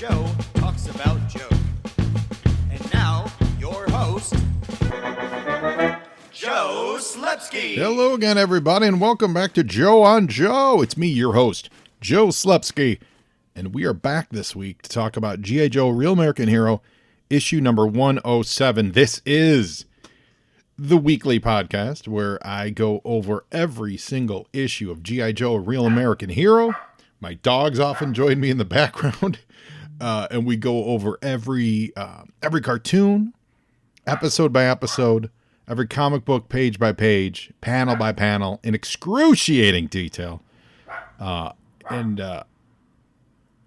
Joe talks about Joe. And now, your host, Joe Slepsky. Hello again, everybody, and welcome back to Joe on Joe. It's me, your host, Joe Slepsky, and we are back this week to talk about G.I. Joe Real American Hero, issue number 107. This is the weekly podcast where I go over every single issue of G.I. Joe Real American Hero. My dogs often join me in the background, and we go over every cartoon, episode by episode, every comic book, page by page, panel by panel, in excruciating detail. I'm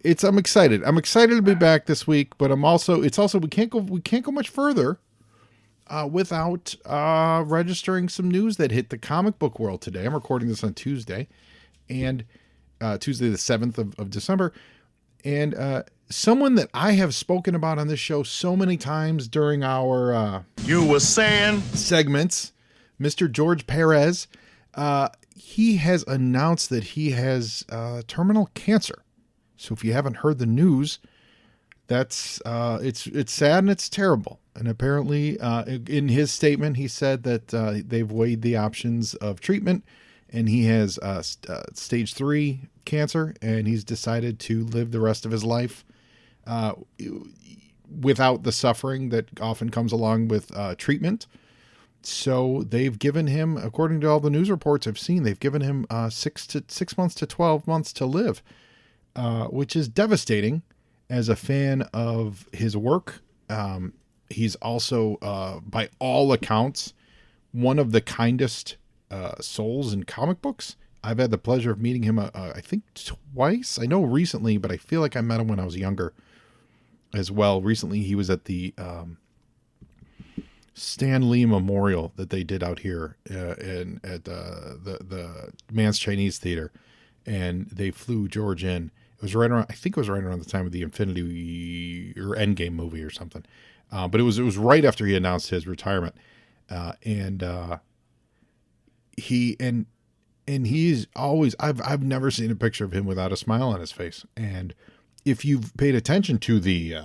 excited. I'm excited to be back this week, but we can't go much further without registering some news that hit the comic book world today. I'm recording this on Tuesday, and Tuesday the 7th of December, and someone that I have spoken about on this show so many times during our You were saying segments, Mr. George Perez, he has announced that he has terminal cancer. So if you haven't heard the news, that's it's sad and it's terrible. And apparently, in his statement, he said that they've weighed the options of treatment, and he has stage 3 cancer, and he's decided to live the rest of his life without the suffering that often comes along with treatment. So they've given him, according to all the news reports I've seen, they've given him 6 months to 12 months to live, which is devastating as a fan of his work. He's also, by all accounts, one of the kindest souls in comic books. I've had the pleasure of meeting him, I think twice. I know recently, but I feel like I met him when I was younger as well. Recently, he was at the Stan Lee Memorial that they did out here at the Man's Chinese Theater, and they flew George in. It was right around, I think it was right around the time of the Infinity or Endgame movie or something. But it was right after he announced his retirement, and he's always, I've never seen a picture of him without a smile on his face. And if you've paid attention to the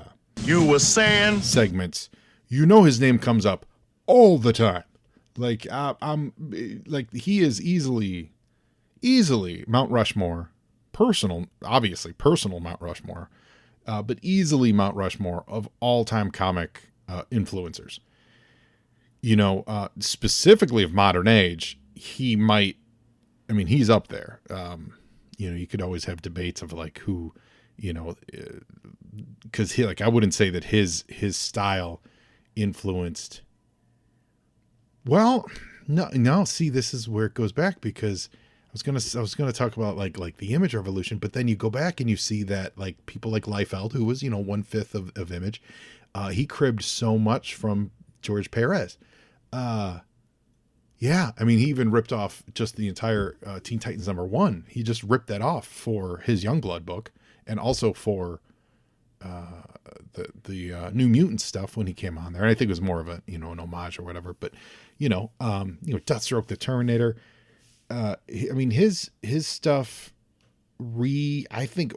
you were saying segments, you know his name comes up all the time. Like he is easily Mount Rushmore, obviously personal Mount Rushmore, but easily Mount Rushmore of all-time comic influencers. Specifically of modern age, he's up there. You could always have debates of like who, because I wouldn't say that his style influenced. Well, no. See, this is where it goes back, because I was gonna talk about like the Image revolution, but then you go back and you see that like people like Liefeld, who was 1/5 of Image, he cribbed so much from George Perez. Yeah, he even ripped off just the entire Teen Titans #1. He just ripped that off for his Youngblood book, and also for the New Mutants stuff when he came on there. And I think it was more of a an homage or whatever. But Deathstroke, the Terminator. His stuff. I think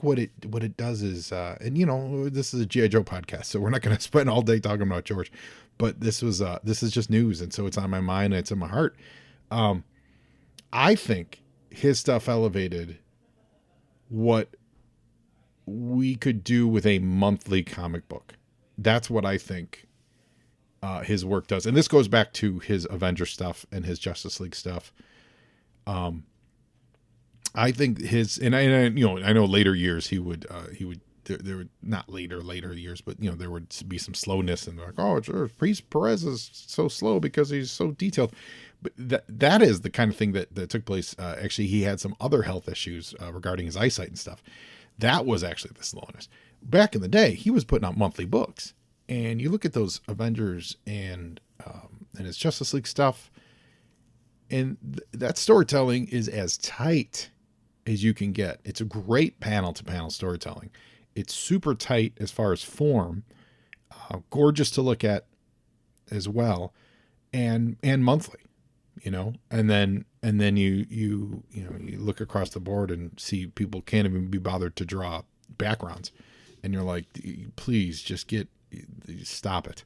what it does is, this is a G.I. Joe podcast, so we're not going to spend all day talking about George, but this is just news, and so it's on my mind and it's in my heart. I think his stuff elevated what we could do with a monthly comic book. That's what I think his work does, and this goes back to his Avenger stuff and his Justice League stuff. I think I know later years he would there were not later years, but there would be some slowness, and they're like, oh, Perez is so slow because he's so detailed. But that is the kind of thing that took place. Actually, he had some other health issues regarding his eyesight and stuff. That was actually the slowness. Back in the day, he was putting out monthly books, and you look at those Avengers and his Justice League stuff, and that storytelling is as tight as you can get. It's a great panel-to-panel storytelling. It's super tight as far as form, gorgeous to look at as well, and monthly, and then you look across the board and see people can't even be bothered to draw backgrounds, and you're like, please just stop it.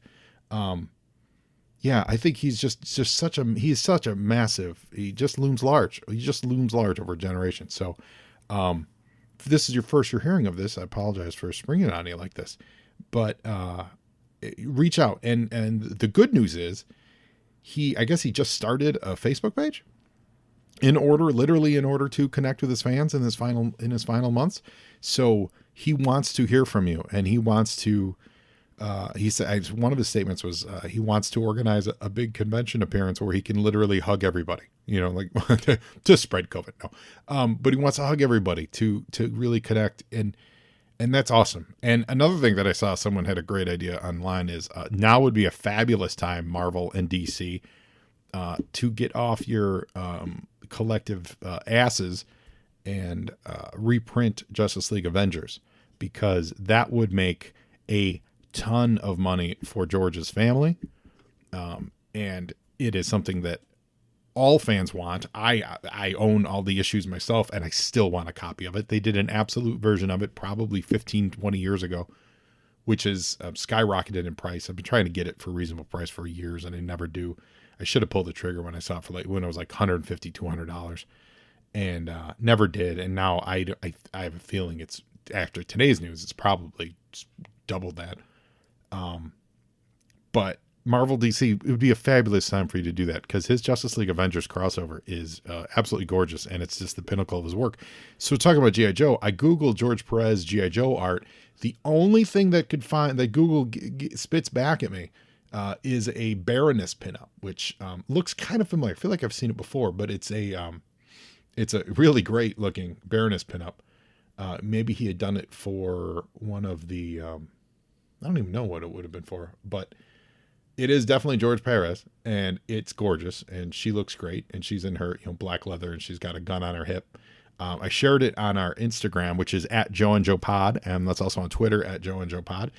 Yeah, I think he's just such a massive. He just looms large. He just looms large over a generation. So, if this is your first you're hearing of this, I apologize for springing it on you like this, but reach out. And the good news is, I guess he just started a Facebook page literally in order to connect with his fans in his final months. So he wants to hear from you, and he wants to. He said one of his statements was he wants to organize a big convention appearance where he can literally hug everybody, like to spread COVID. No, but he wants to hug everybody to really connect, and that's awesome. And another thing that I saw someone had a great idea online is now would be a fabulous time, Marvel and DC, to get off your collective asses and reprint Justice League Avengers, because that would make a ton of money for George's family, and it is something that all fans want. I own all the issues myself, and I still want a copy of it. They did an absolute version of it probably 15-20 years ago, which is skyrocketed in price. I've been trying to get it for a reasonable price for years, and I never do. I should have pulled the trigger when I saw it when it was like $150, $200, and never did. And now I have a feeling it's, after today's news, it's probably double that. But Marvel DC, it would be a fabulous time for you to do that, because his Justice League Avengers crossover is absolutely gorgeous, and it's just the pinnacle of his work. So talking about G.I. Joe, I Googled George Perez G.I. Joe art. The only thing that Google spits back at me is a Baroness pinup, which looks kind of familiar. I feel like I've seen it before, but it's a really great looking Baroness pinup. Maybe he had done it for one of the I don't even know what it would have been for, but it is definitely George Perez, and it's gorgeous, and she looks great, and she's in her black leather, and she's got a gun on her hip. I shared it on our Instagram, which is at Joe and Joe Pod, and that's also on Twitter at Joe and Joe Pod,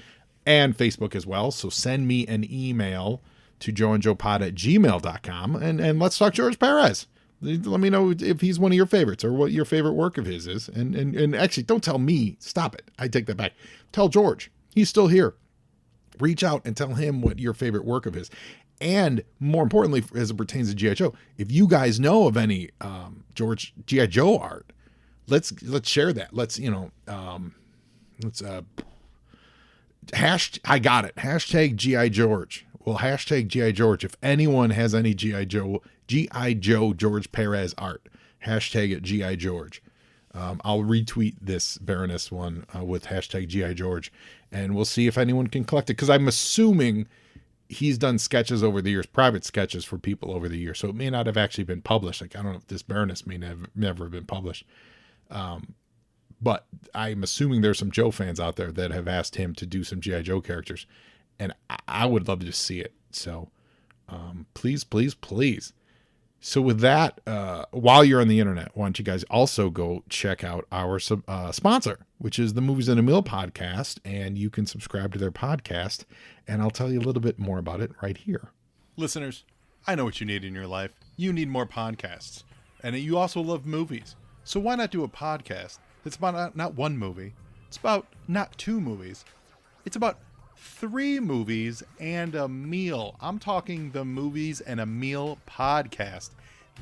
and Facebook as well. So send me an email to joeandjoepod@gmail.com, and let's talk George Perez. Let me know if he's one of your favorites, or what your favorite work of his is. And actually, don't tell me. Stop it. I take that back. Tell George. He's still here. Reach out and tell him what your favorite work of his. And more importantly, as it pertains to G.I. Joe, if you guys know of any George G.I. Joe art, let's share that. I got it. Hashtag G.I. George. Well, hashtag G.I. George. If anyone has any G.I. Joe George Perez art, hashtag it G.I. George. I'll retweet this Baroness one with hashtag G.I. George, and we'll see if anyone can collect it, because I'm assuming he's done sketches over the years, private sketches for people over the years, so it may not have actually been published. Like, I don't know if this Baroness may never have been published, but I'm assuming there's some Joe fans out there that have asked him to do some G.I. Joe characters, and I would love to just see it. So please, please, please. So with that, while you're on the internet, why don't you guys also go check out our sponsor, which is the Movies in a Meal podcast, and you can subscribe to their podcast, and I'll tell you a little bit more about it right here. Listeners, I know what you need in your life. You need more podcasts, and you also love movies. So why not do a podcast that's about not one movie, it's about not two movies, it's about 3 movies and a meal. I'm talking the Movies and a Meal podcast.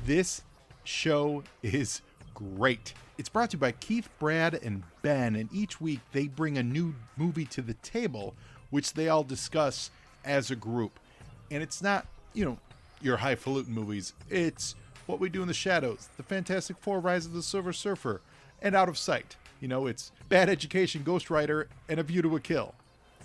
This show is great. It's brought to you by Keith, Brad, and Ben, and each week they bring a new movie to the table, which they all discuss as a group. And it's not, your highfalutin movies. It's What We Do in the Shadows, The Fantastic Four, Rise of the Silver Surfer, and Out of Sight. It's Bad Education, Ghost Rider, and A View to a Kill.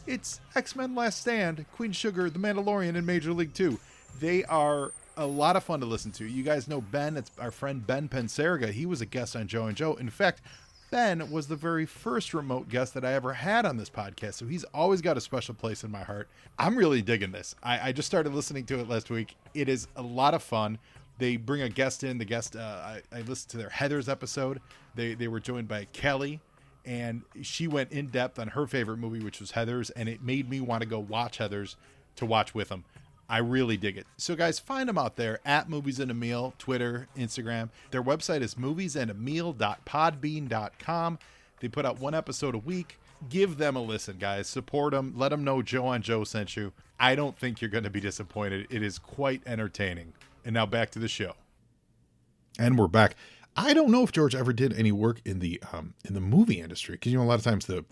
It's X-Men Last Stand, Queen Sugar, The Mandalorian, and Major League 2. They are a lot of fun to listen to. You guys know Ben. It's our friend Ben Pensarga. He was a guest on Joe and Joe. In fact, Ben was the very first remote guest that I ever had on this podcast, so he's always got a special place in my heart. I'm really digging this. I just started listening to it last week. It is a lot of fun. They bring a guest in. The guest, I listened to their Heathers episode. They were joined by Kelly, and she went in depth on her favorite movie, which was Heathers, and it made me want to go watch Heathers to watch with them. I really dig it. So guys, find them out there at Movies and a Meal, Twitter, Instagram. Their website is moviesandameal.podbean.com. They put out 1 episode a week. Give them a listen, guys. Support them. Let them know Joe on Joe sent you. I don't think you're going to be disappointed. It is quite entertaining. And now back to the show. And we're back. I don't know if George ever did any work in the movie industry, because a lot of times the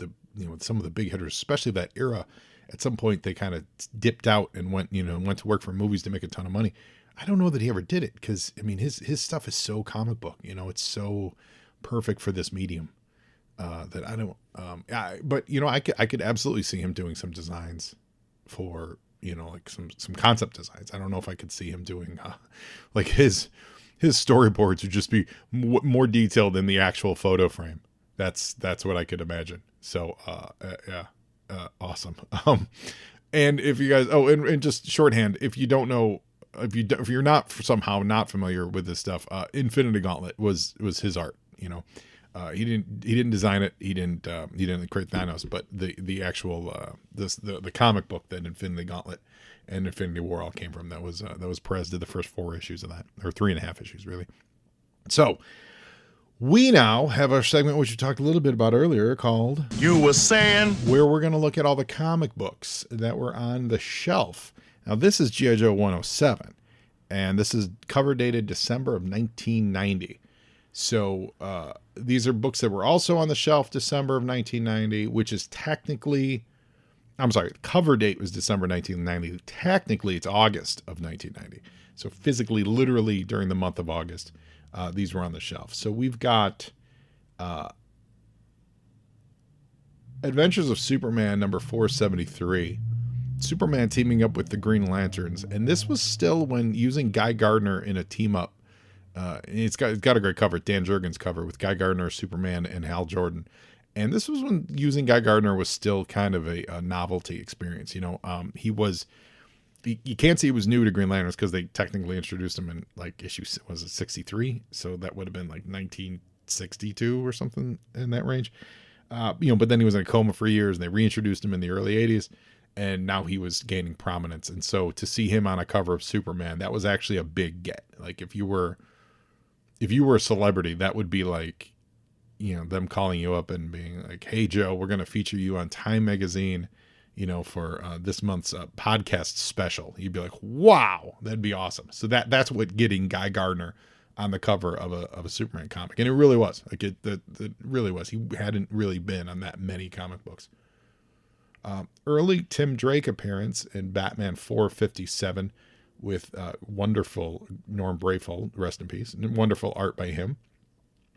some of the big hitters, especially that era, at some point they kind of dipped out and went to work for movies to make a ton of money. I don't know that he ever did it, because his stuff is so comic book. It's so perfect for this medium that I don't. But I could absolutely see him doing some designs for like some concept designs. I don't know if I could see him doing like his storyboards would just be more detailed than the actual photo frame. That's what I could imagine. So, awesome. And if you guys, and just shorthand, if you don't know, if you're not somehow not familiar with this stuff, Infinity Gauntlet was his art. He didn't design it. He didn't create Thanos, but the actual, the comic book that Infinity Gauntlet and Infinity War all came from, that was Perez did the first 4 issues of that, or 3.5 issues really. So we now have our segment, which we talked a little bit about earlier, called You Were Saying, where we're going to look at all the comic books that were on the shelf. Now this is G.I. Joe 107, and this is cover dated December of 1990. So these are books that were also on the shelf December of 1990, which is technically, I'm sorry, cover date was December 1990. Technically, it's August of 1990. So physically, literally during the month of August, these were on the shelf. So we've got Adventures of Superman number 473. Superman teaming up with the Green Lanterns. And this was still when using Guy Gardner in a team up. It's got a great cover, Dan Jurgens cover, with Guy Gardner, Superman, and Hal Jordan. And this was when using Guy Gardner was still kind of a novelty experience. He was, you can't say he was new to Green Lanterns, because they technically introduced him in like issue, was it 63? So that would have been like 1962 or something in that range. But then he was in a coma for years, and they reintroduced him in the early 80s. And now he was gaining prominence. And so to see him on a cover of Superman, that was actually a big get. Like if you were a celebrity, that would be like, them calling you up and being like, hey, Joe, we're going to feature you on Time Magazine, for this month's podcast special. You'd be like, wow, that'd be awesome. So that's what getting Guy Gardner on the cover of a Superman comic. And it really was. Like it really was. He hadn't really been on that many comic books. Early Tim Drake appearance in Batman 457 with wonderful Norm Brayfold, rest in peace, and wonderful art by him.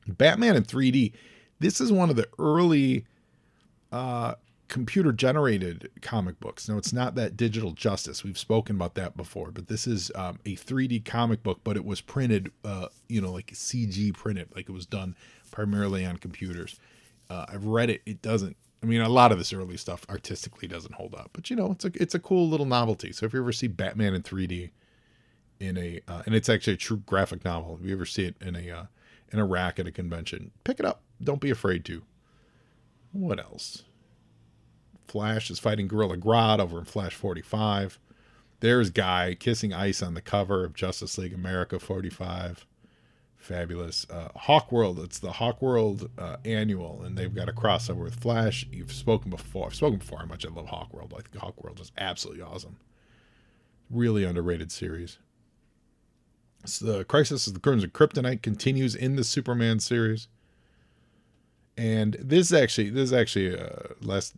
Batman in 3D. This is one of the early computer-generated comic books. Now, it's not that Digital Justice. We've spoken about that before, but this is a 3D comic book, but it was printed, like CG printed, like it was done primarily on computers. I've read it. It doesn't. I mean, a lot of this early stuff artistically doesn't hold up, but it's a cool little novelty. So if you ever see Batman in 3D in and it's actually a true graphic novel, if you ever see it in a rack at a convention, pick it up. Don't be afraid to. What else? Flash is fighting Gorilla Grodd over in Flash 45. There's Guy kissing ice on the cover of Justice League America 45. Fabulous. Hawkworld, it's the Hawkworld annual, and they've got a crossover with Flash. I've spoken before how much I love Hawkworld. I think Hawkworld is absolutely awesome. Really underrated series. So the Crisis of the Crimson Kryptonite continues in the Superman series. And this is actually last.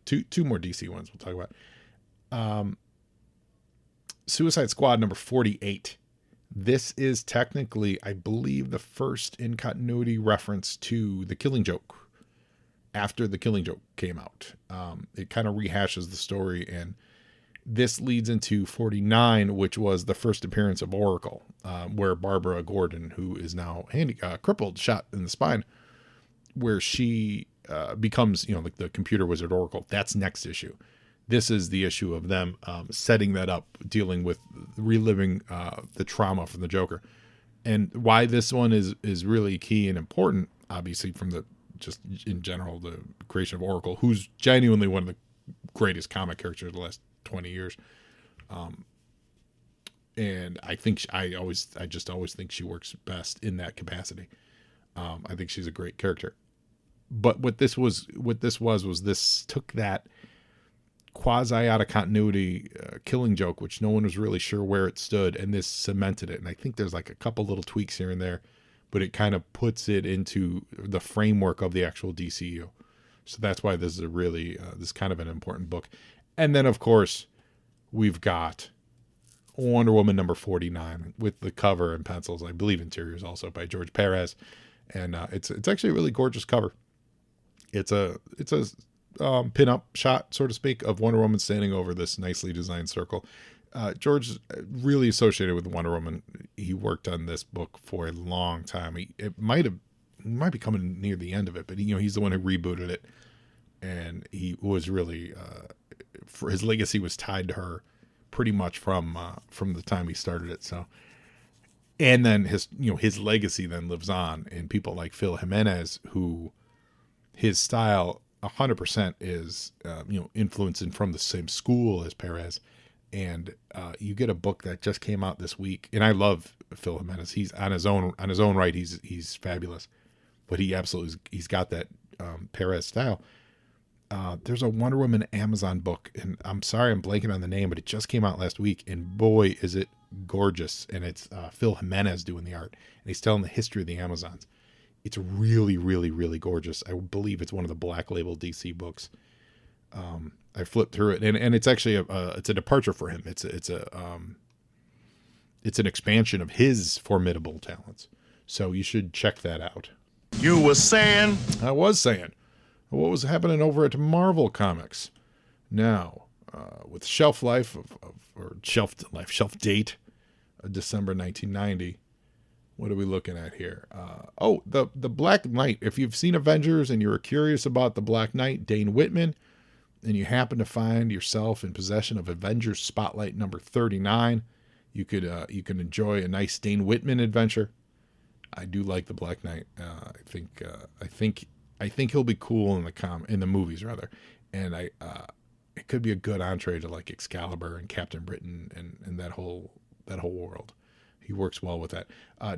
Two more DC ones we'll talk about. Suicide Squad number 48. This is technically, I believe, the first in continuity reference to The Killing Joke. After The Killing Joke came out, it kind of rehashes the story, and this leads into 49, which was the first appearance of Oracle, where Barbara Gordon, who is now crippled, shot in the spine, where she becomes, like the computer wizard Oracle. That's next issue. This is the issue of them setting that up, dealing with reliving the trauma from the Joker. And why this one is really key and important, obviously, from just in general, the creation of Oracle, who's genuinely one of the greatest comic characters of the last 20 years. And I think I just always think she works best in that capacity. I think she's a great character. But what this was this took that quasi out of continuity Killing Joke, which no one was really sure where it stood, and this cemented it. And I think there's like a couple little tweaks here and there, but it kind of puts it into the framework of the actual DCU. So that's why this is a really this is kind of an important book. And then of course we've got Wonder Woman number 49 with the cover and pencils, I believe interiors also by George Perez, and it's actually a really gorgeous cover. It's a pin-up shot, so to speak, of Wonder Woman standing over this nicely designed circle. George is really associated with Wonder Woman. He worked on this book for a long time. It might be coming near the end of it, but he's the one who rebooted it, and he was really for his legacy was tied to her pretty much from the time he started it. So, and then his legacy then lives on in people like Phil Jimenez, who his style 100% is influencing from the same school as Perez. And you get a book that just came out this week, and I love Phil Jimenez. He's on his own right. He's fabulous, but he's got that Perez style. There's a Wonder Woman Amazon book, and I'm sorry I'm blanking on the name, but it just came out last week, and boy is it gorgeous. And it's Phil Jimenez doing the art, and he's telling the history of the Amazons. It's really, really, really gorgeous. I believe it's one of the Black Label DC books. I flipped through it, and it's actually it's a departure for him. It's an expansion of his formidable talents. So you should check that out. You were saying? I was saying, what was happening over at Marvel Comics? Now, with shelf life shelf date, December 1990. What are we looking at here? The Black Knight. If you've seen Avengers and you were curious about the Black Knight, Dane Whitman, and you happen to find yourself in possession of Avengers Spotlight number 39, you can enjoy a nice Dane Whitman adventure. I do like the Black Knight. I think he'll be cool in the movies rather, and it could be a good entree to like Excalibur and Captain Britain and that whole world. He works well with that.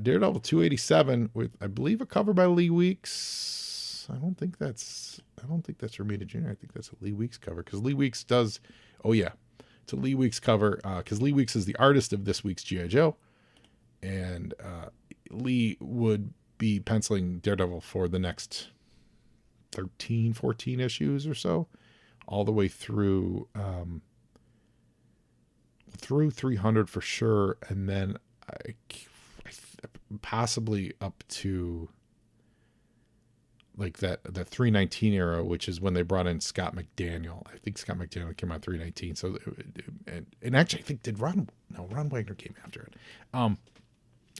Daredevil 287 with, I believe, a cover by Lee Weeks. I don't think that's Romita Jr. I think that's a Lee Weeks cover, because Lee Weeks does. Oh yeah, it's a Lee Weeks cover, because Lee Weeks is the artist of this week's G.I. Joe, and Lee would be penciling Daredevil for the next 13, 14 issues or so, all the way through 300 for sure, and then possibly up to like that 319 era, which is when they brought in Scott McDaniel. I think Scott McDaniel came out 319. So and actually I think Ron Wagner came after it.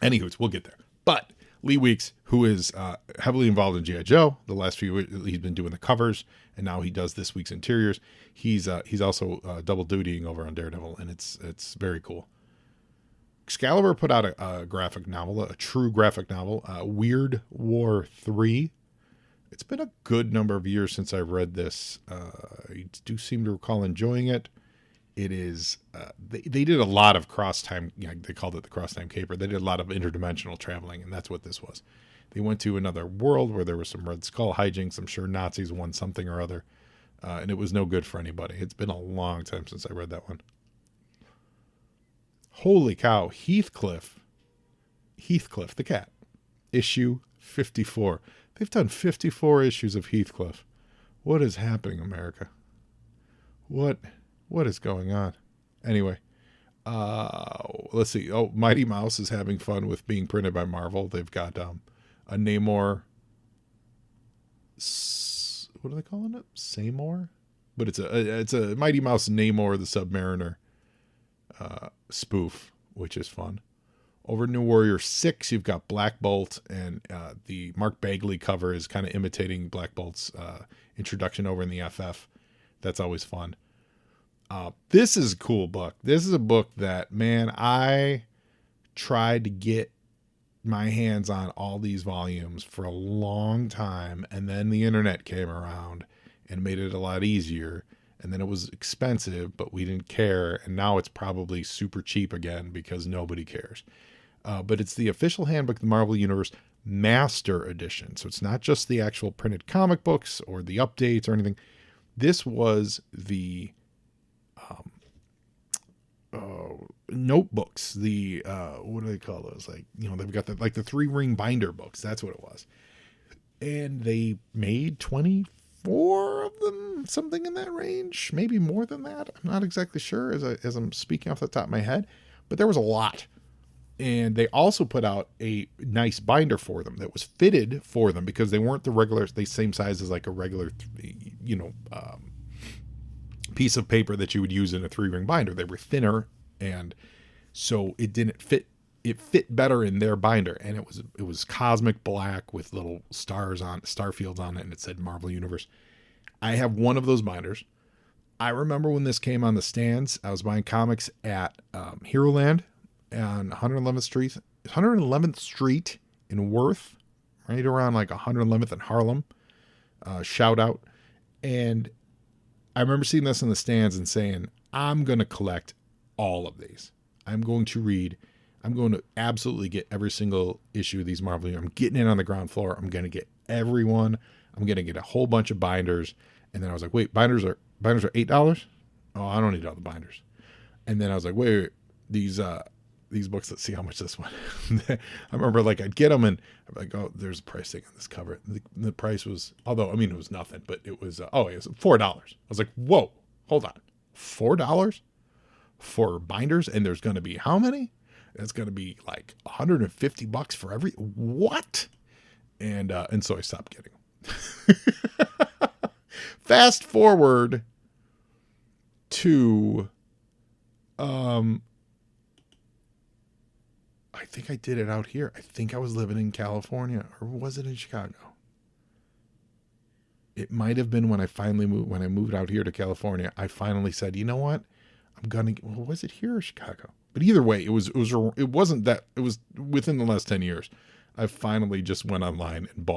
Anywho, we'll get there. But Lee Weeks, who is heavily involved in G.I. Joe, the last few he's been doing the covers, and now he does this week's interiors. He's also double dutying over on Daredevil, and it's very cool. Excalibur put out a graphic novel, a true graphic novel, Weird War 3. It's been a good number of years since I've read this. I do seem to recall enjoying it. It is, they did a lot of cross-time, they called it the cross-time caper. They did a lot of interdimensional traveling, and that's what this was. They went to another world where there was some Red Skull hijinks. I'm sure Nazis won something or other, and it was no good for anybody. It's been a long time since I read that one. Holy cow, Heathcliff the cat, issue 54. They've done 54 issues of Heathcliff. What is happening, America? What is going on? Anyway, let's see. Oh, Mighty Mouse is having fun with being printed by Marvel. They've got a Namor. What are they calling it? Samor? But it's a Mighty Mouse Namor the Submariner spoof, which is fun. Over New Warrior 6, you've got Black Bolt, and the Mark Bagley cover is kind of imitating Black Bolt's introduction over in the FF. That's always fun. This is a cool book. This is a book that, man, I tried to get my hands on all these volumes for a long time, and then the internet came around and made it a lot easier. And then it was expensive, but we didn't care. And now it's probably super cheap again because nobody cares. But it's the official handbook of the Marvel Universe master edition. So it's not just the actual printed comic books or the updates or anything. This was the notebooks, the what do they call those? Like, they've got the 3-ring binder books. That's what it was. And they made 24 of them, something in that range, maybe more than that. I'm not exactly sure as I'm speaking off the top of my head, but there was a lot. And they also put out a nice binder for them that was fitted for them, because they weren't the same size as like a regular, piece of paper that you would use in a 3-ring binder. They were thinner, and so it didn't fit. It fit better in their binder, and it was cosmic black with little star fields on it, and it said Marvel Universe. I have one of those binders. I remember when this came on the stands, I was buying comics at Hero Land on 111th Street in Worth, right around like 111th and Harlem. Shout out. And I remember seeing this in the stands and saying, I'm going to collect all of these. I'm going to absolutely get every single issue of these Marvel. I'm getting in on the ground floor. I'm going to get everyone. I'm going to get a whole bunch of binders. And then I was like, wait, binders are $8? Oh, I don't need all the binders. And then I was like, wait, these books, let's see how much this one. I remember like I'd get them and I'm like, oh, there's a price tag on this cover. The price was, although, I mean, it was nothing, but it was, it was $4. I was like, whoa, hold on. $4 for binders? And there's going to be how many? It's going to be like $150 for every, what? And so I stopped getting them. Fast forward to, I think I did it out here. I think I was living in California, or was it in Chicago? It might have been when I moved out here to California. I finally said, you know what? Was it here or Chicago? But either way, it was within the last 10 years. I finally just went online and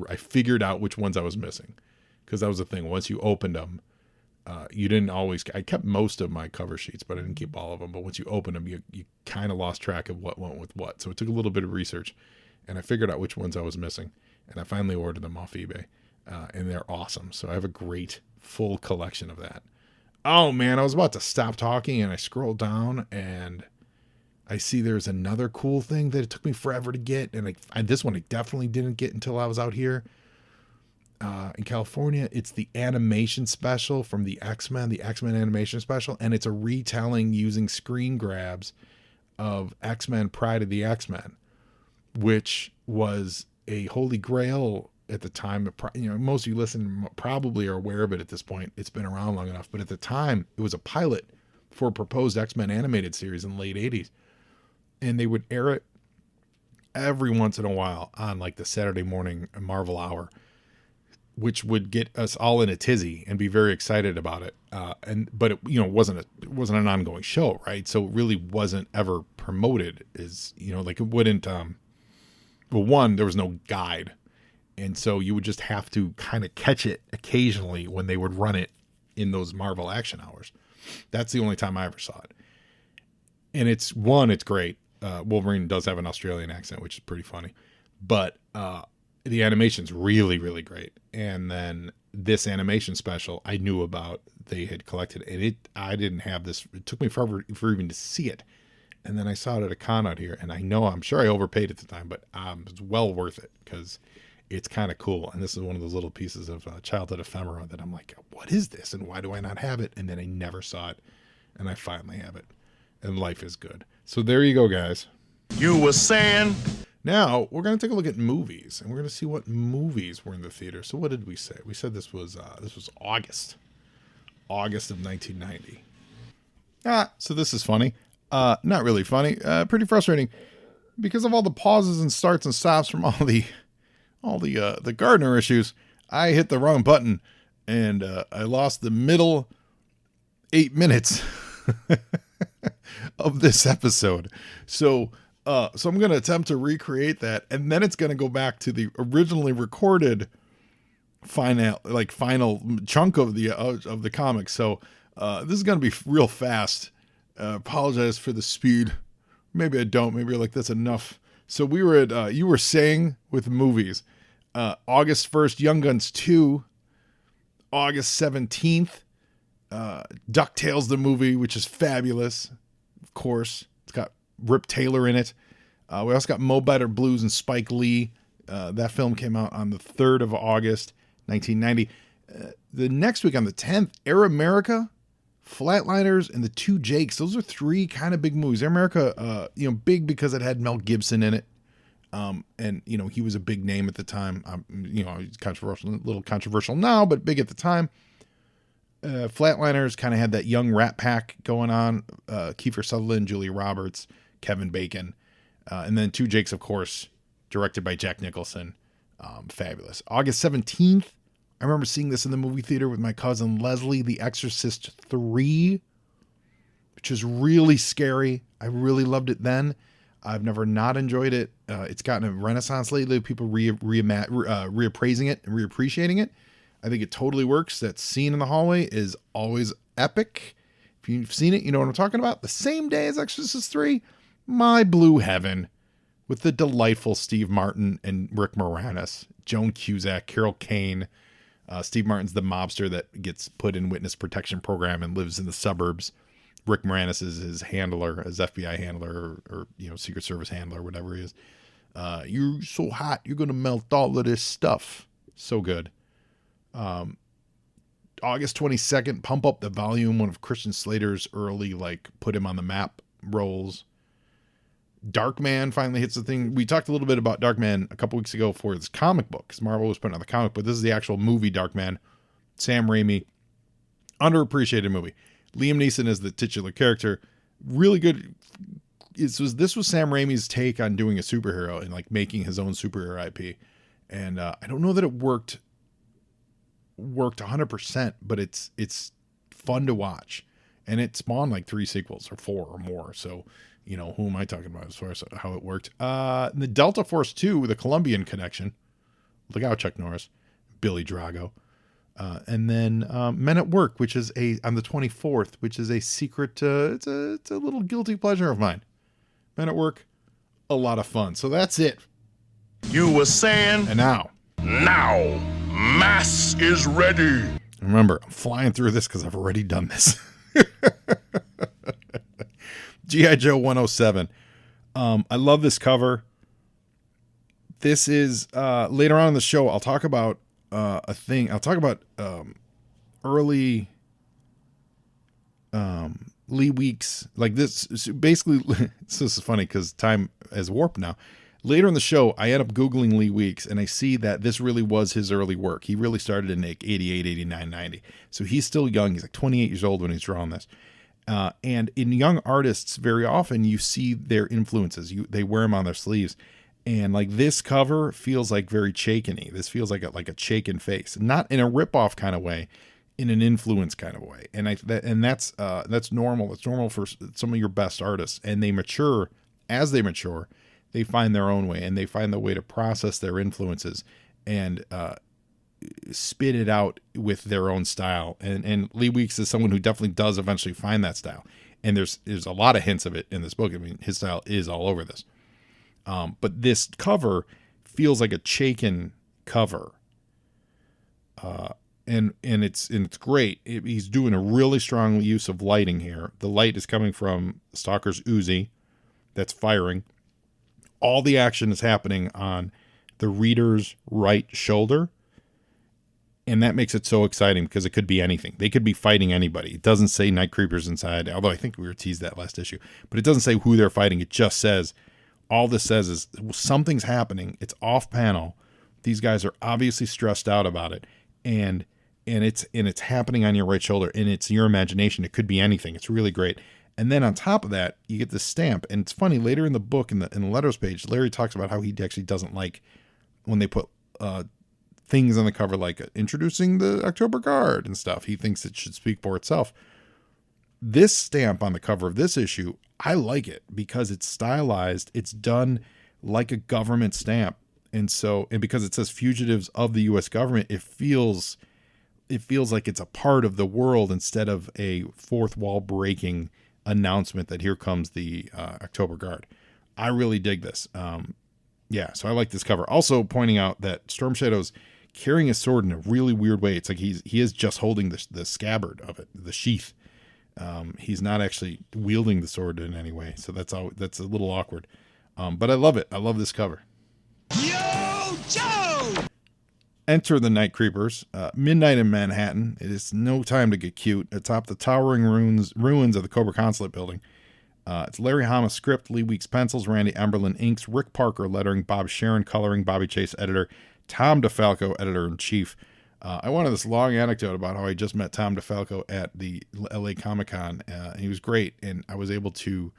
I figured out which ones I was missing. Because that was the thing. Once you opened them, you didn't always, I kept most of my cover sheets, but I didn't keep all of them. But once you opened them, you kind of lost track of what went with what. So it took a little bit of research, and I figured out which ones I was missing. And I finally ordered them off eBay, and they're awesome. So I have a great full collection of that. Oh man, I was about to stop talking, and I scrolled down, and I see there's another cool thing that it took me forever to get. And this one I definitely didn't get until I was out here. In California, it's the animation special from the X-Men animation special, and it's a retelling using screen grabs of X-Men Pride of the X-Men, which was a holy grail at the time. Most of you listening probably are aware of it at this point. It's been around long enough, but at the time, it was a pilot for a proposed X-Men animated series in the late 80s, and they would air it every once in a while on like the Saturday morning Marvel Hour, which would get us all in a tizzy and be very excited about it. But it wasn't an ongoing show, right? So it really wasn't ever promoted as, like it wouldn't, one, there was no guide. And so you would just have to kind of catch it occasionally when they would run it in those Marvel Action Hours. That's the only time I ever saw it. And it's great. Wolverine does have an Australian accent, which is pretty funny, but, the animation's really, really great. And then this animation special I knew about, they had collected, and I didn't have this. It took me forever for even to see it. And then I saw it at a con out here, and I'm sure I overpaid at the time, but it's well worth it because it's kind of cool. And this is one of those little pieces of childhood ephemera that I'm like, what is this? And why do I not have it? And then I never saw it, and I finally have it, and life is good. So there you go, guys. You were saying? Now, we're going to take a look at movies, and we're going to see what movies were in the theater. So what did we say? We said this was August of 1990. So this is funny. Not really funny. Pretty frustrating because of all the pauses and starts and stops from all the Gardner issues. I hit the wrong button, and I lost the middle 8 minutes of this episode. So I'm going to attempt to recreate that, and then it's going to go back to the originally recorded final chunk of the comic. So this is going to be real fast. Apologize for the speed. Maybe I don't. Maybe you're like, that's enough So we were at, you were saying with movies, August 1st, Young Guns 2, August 17th, DuckTales the movie, which is fabulous. Of course, it's got Rip Taylor in it. We also got Mo Better Blues and Spike Lee. That film came out on the 3rd of August, 1990. The next week on the 10th, Air America, Flatliners, and The Two Jakes. Those are 3 kind of big movies. Air America, big because it had Mel Gibson in it. And he was a big name at the time. He's controversial, a little controversial now, but big at the time. Flatliners kind of had that young Rat Pack going on. Kiefer Sutherland, Julia Roberts, Kevin Bacon. And then Two Jakes, of course, directed by Jack Nicholson. Fabulous. August 17th, I remember seeing this in the movie theater with my cousin Leslie, The Exorcist 3, which is really scary. I really loved it then. I've never not enjoyed it. It's gotten a renaissance lately. People reappraising it and reappreciating it. I think it totally works. That scene in the hallway is always epic. If you've seen it, you know what I'm talking about. The same day as Exorcist 3, my blue heaven, with the delightful Steve Martin and Rick Moranis, Joan Cusack, Carol Kane. Steve Martin's the mobster that gets put in witness protection program and lives in the suburbs. Rick Moranis is his handler, his FBI handler, or Secret Service handler, whatever he is. You're so hot, you're gonna melt all of this stuff. So good. August 22nd, Pump Up the Volume, one of Christian Slater's early, put him on the map roles. Darkman finally hits the thing. We talked a little bit about Darkman a couple weeks ago for this comic book, because Marvel was putting out the comic, but this is the actual movie Darkman. Sam Raimi, underappreciated movie. Liam Neeson is the titular character. Really good. This was Sam Raimi's take on doing a superhero and making his own superhero IP. And I don't know that it worked 100%, but it's fun to watch. And it spawned 3 sequels or 4 or more. So, who am I talking about as far as how it worked? The Delta Force 2, the Colombian connection. Look out, Chuck Norris. Billy Drago. And then Men at Work, which is on the 24th, which is a secret. It's a little guilty pleasure of mine. Men at Work, a lot of fun. So that's it. You were saying? And now, mass is ready. Remember, I'm flying through this because I've already done this. G.I. Joe 107. I love this cover. This is later on in the show. I'll talk about a thing. I'll talk about early Lee Weeks, this. Basically, this is funny because time has warped now. Later in the show, I end up Googling Lee Weeks, and I see that this really was his early work. He really started in 88, 89, 90. So he's still young. He's 28 years old when he's drawing this. And in young artists, very often you see their influences. They wear them on their sleeves. And this cover feels very Chaykin-y. This feels like a Chaykin face, not in a rip-off kind of way, in an influence kind of way. And that's normal. It's normal for some of your best artists. And they mature. As they mature, they find their own way, and they find the way to process their influences and spit it out with their own style. And Lee Weeks is someone who definitely does eventually find that style. And there's a lot of hints of it in this book. I mean, his style is all over this. But this cover feels like a Chaykin cover. And it's great. He's doing a really strong use of lighting here. The light is coming from Stalker's Uzi that's firing. All the action is happening on the reader's right shoulder. And that makes it so exciting because it could be anything. They could be fighting anybody. It doesn't say Night Creepers inside, although I think we were teased that last issue. But it doesn't say who they're fighting. It just says, all this says is something's happening. It's off panel. These guys are obviously stressed out about it. And it's happening on your right shoulder. And it's your imagination. It could be anything. It's really great. And then on top of that, you get this stamp. And it's funny, later in the book, in the letters page, Larry talks about how he actually doesn't like when they put things on the cover like introducing the October Guard and stuff. He thinks it should speak for itself. This stamp on the cover of this issue, I like it because it's stylized. It's done like a government stamp. And because it says fugitives of the U.S. government, it feels like it's a part of the world instead of a fourth wall breaking announcement that here comes the October Guard. I really dig this. Yeah, so I like this cover. Also pointing out that Storm Shadow's carrying a sword in a really weird way. It's like he is just holding the scabbard of it, the sheath. He's not actually wielding the sword in any way, so that's a little awkward. But I love it. I love this cover. Yo, Joe! Enter the Night Creepers. Midnight in Manhattan. It is no time to get cute. Atop the towering ruins of the Cobra Consulate building. It's Larry Hama script, Lee Weeks pencils, Randy Emberlin inks, Rick Parker lettering, Bob Sharon coloring, Bobby Chase editor, Tom DeFalco editor-in-chief. I wanted this long anecdote about how I just met Tom DeFalco at the LA Comic-Con. He was great, and I was able to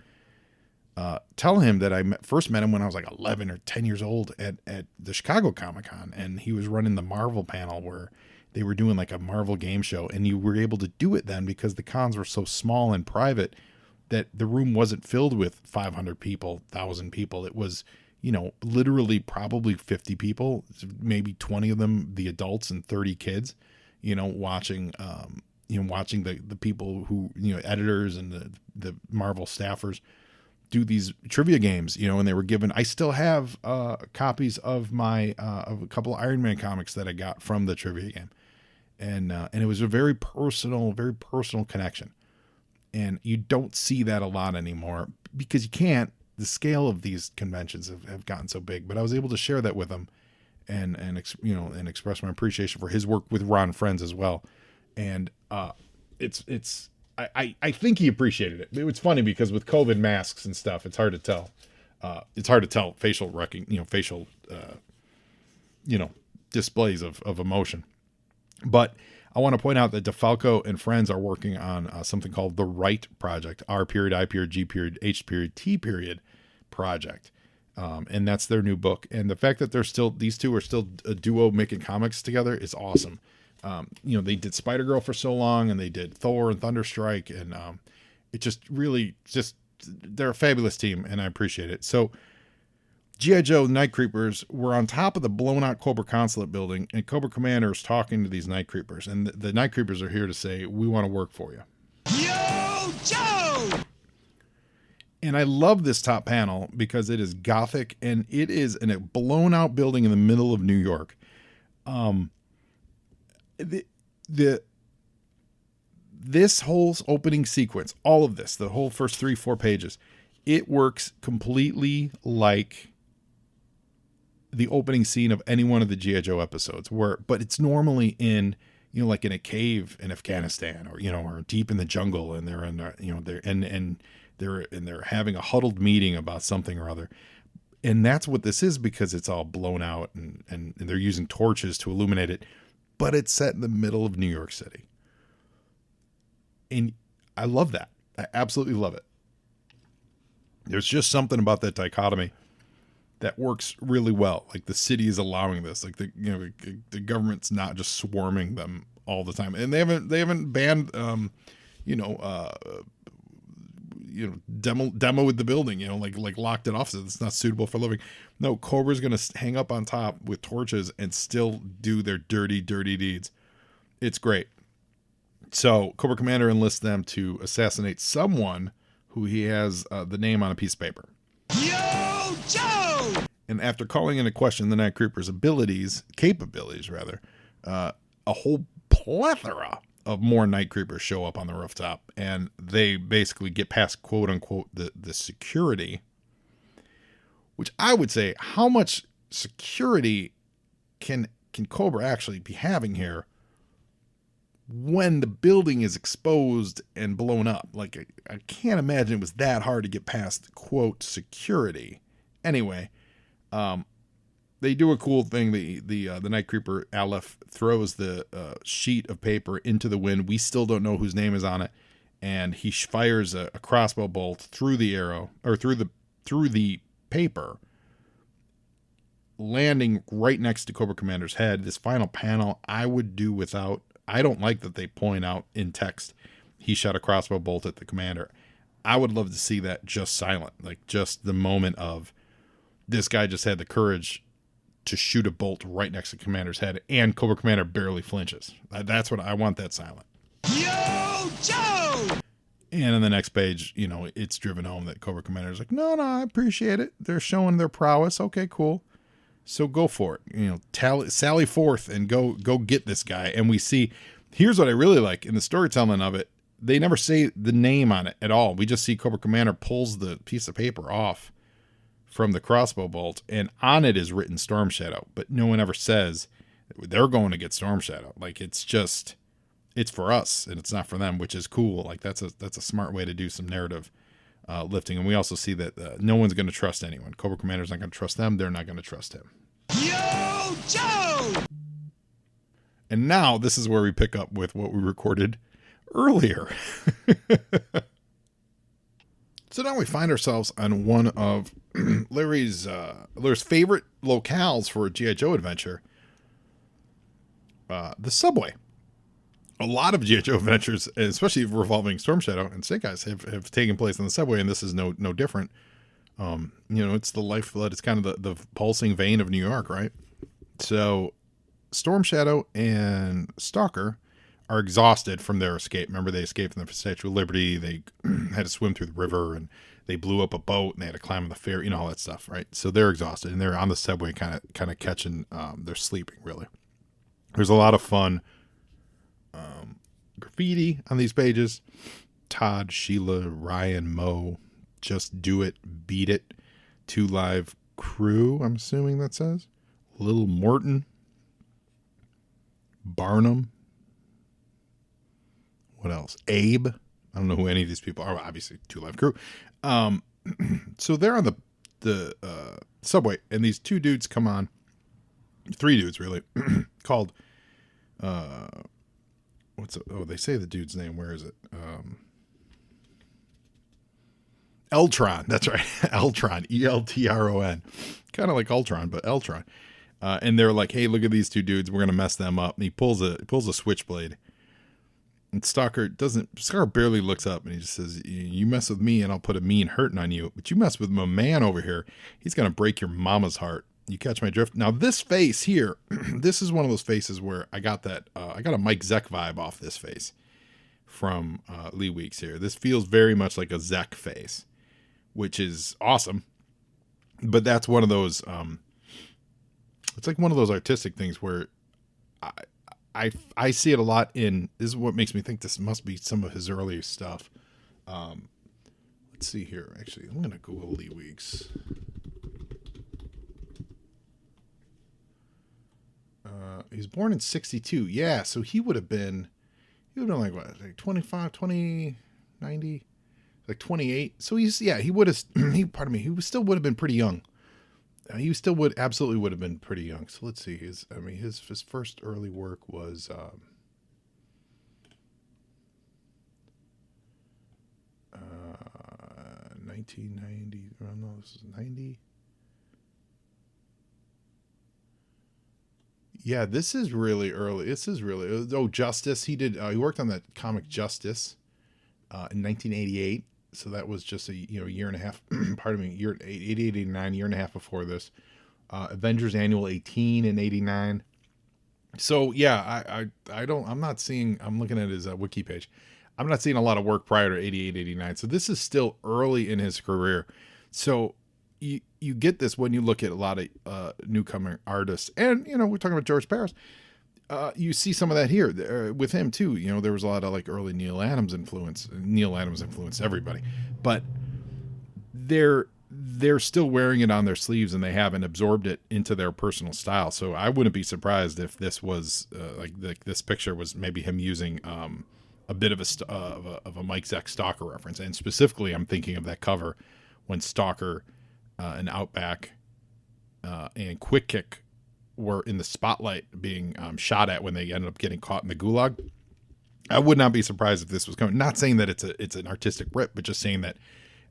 tell him that I first met him when I was like 11 or 10 years old at the Chicago Comic-Con, and he was running the Marvel panel where they were doing like a Marvel game show, and you were able to do it then because the cons were so small and private that the room wasn't filled with 500 people, 1,000 people. It was, literally probably 50 people, maybe 20 of them, the adults, and 30 kids, watching, watching the people who, editors and the Marvel staffers do these trivia games, and they were given, I still have copies of my, of a couple of Iron Man comics that I got from the trivia game. And it was a very personal connection. And you don't see that a lot anymore because you can't. The scale of these conventions have gotten so big. But I was able to share that with him, and express my appreciation for his work with Ron Friends as well. And I think he appreciated it. It was funny because with COVID masks and stuff, it's hard to tell. Facial facial displays of emotion. But I want to point out that DeFalco and friends are working on something called the Right Project, R period, I period, G period, H period, T period project. And that's their new book. And the fact that these two are still a duo making comics together is awesome. They did Spider-Girl for so long, and they did Thor and Thunderstrike. And it just really they're a fabulous team, and I appreciate it. So G.I. Joe Night Creepers were on top of the blown out Cobra Consulate building, and Cobra Commander is talking to these Night Creepers, and the Night Creepers are here to say, we want to work for you. Yo, Joe! And I love this top panel because it is gothic, and it is in a blown out building in the middle of New York. This whole opening sequence, all of this, the whole first 3-4 pages, it works completely like the opening scene of any one of the G.I. Joe episodes, but it's normally in, like in a cave in Afghanistan, or deep in the jungle, and they're in, they're having a huddled meeting about something or other. And that's what this is, because it's all blown out and they're using torches to illuminate it, but it's set in the middle of New York City. And I love that. I absolutely love it. There's just something about that dichotomy that works really well. Like the city is allowing this, like the government's not just swarming them all the time, and they haven't banned, demo with the building, like locked it off so it's not suitable for living. No, Cobra's going to hang up on top with torches and still do their dirty deeds. It's great. So Cobra Commander enlists them to assassinate someone who he has the name on a piece of paper. Yo, Joe! And after calling into question the Night Creeper's capabilities, a whole plethora of more Night Creepers show up on the rooftop, and they basically get past quote unquote the security, which I would say, how much security can Cobra actually be having here when the building is exposed and blown up? Like, I can't imagine it was that hard to get past quote security. Anyway, they do a cool thing. The Night Creeper Aleph throws the sheet of paper into the wind. We still don't know whose name is on it, and he fires a crossbow bolt through the arrow, or through the paper, landing right next to Cobra Commander's head. This final panel I would do without. I don't like that they point out in text he shot a crossbow bolt at the commander. I would love to see that just silent, like just the moment of this guy just had the courage to shoot a bolt right next to Commander's head, and Cobra Commander barely flinches. That's what I want, that silent. Yo, Joe! And on the next page, you know, it's driven home that Cobra Commander's like, no, I appreciate it. They're showing their prowess. Okay, cool. So go for it. You know, sally forth and go get this guy. And we see, here's what I really like in the storytelling of it. They never say the name on it at all. We just see Cobra Commander pulls the piece of paper off from the crossbow bolt, and on it is written Storm Shadow, but no one ever says they're going to get Storm Shadow. Like, it's just, it's for us and it's not for them, which is cool. Like, that's a smart way to do some narrative lifting. And we also see that no one's going to trust anyone. Cobra Commander's not going to trust them. They're not going to trust him. Yo, Joe! And now this is where we pick up with what we recorded earlier. So now we find ourselves on one of Larry's favorite locales for a G.I. Joe adventure, the subway. A lot of G.I. Joe adventures, especially revolving Storm Shadow and Snake Eyes, have taken place in the subway, and this is no different. You know, it's the lifeblood. It's kind of the pulsing vein of New York, right? So Storm Shadow and Stalker are exhausted from their escape. Remember, they escaped from the Statue of Liberty. They had to swim through the river, and they blew up a boat, and they had to climb the ferry, you know, all that stuff, right? So they're exhausted, and they're on the subway kind of catching, they're sleeping, really. There's a lot of fun graffiti on these pages. Todd, Sheila, Ryan, Mo, Just Do It, Beat It, 2 Live Crew, I'm assuming that says. Little Morton, Barnum. What else? Abe. I don't know who any of these people are. Obviously, 2 Live Crew. So they're on the subway, and these 2 dudes come on. 3 dudes, really, called... they say the dude's name. Where is it? Eltron. That's right. Eltron. Eltron. Kind of like Ultron, but Eltron. And they're like, hey, look at these 2 dudes. We're going to mess them up. And he pulls a switchblade. And Stalker barely looks up, and he just says, you mess with me and I'll put a mean hurting on you. But you mess with my man over here, he's going to break your mama's heart. You catch my drift? Now this face here, this is one of those faces where I got that, I got a Mike Zeck vibe off this face from Lee Weeks here. This feels very much like a Zeck face, which is awesome. But that's one of those, it's like one of those artistic things where I see it a lot in, this is what makes me think this must be some of his earlier stuff. Let's see here. Actually, I'm going to Google Lee Weeks. He was born in 62. Yeah, so he would have been like what, like 25, 20, 90, like 28. So he still would have been pretty young. He still absolutely would have been pretty young. So let's see. His first early work was 1990. I don't know. This is 90. Yeah, this is really early. Justice. He worked on that comic Justice in 1988. So that was just a year and a half, 88, 89, year and a half before this. Avengers Annual 18 in 89. So yeah, I'm looking at his wiki page. I'm not seeing a lot of work prior to 88, 89. So this is still early in his career. So you get this when you look at a lot of newcomer artists, and we're talking about George Perez. You see some of that here with him too. There was a lot of like early Neil Adams influence. Neil Adams influenced everybody, but they're still wearing it on their sleeves, and they haven't absorbed it into their personal style. So I wouldn't be surprised if this was this picture was maybe him using a bit of a Mike Zeck Stalker reference, and specifically I'm thinking of that cover when Stalker and Outback and Quick Kick were in the spotlight being shot at when they ended up getting caught in the gulag. I would not be surprised if this was coming. Not saying that it's an artistic rip, but just saying that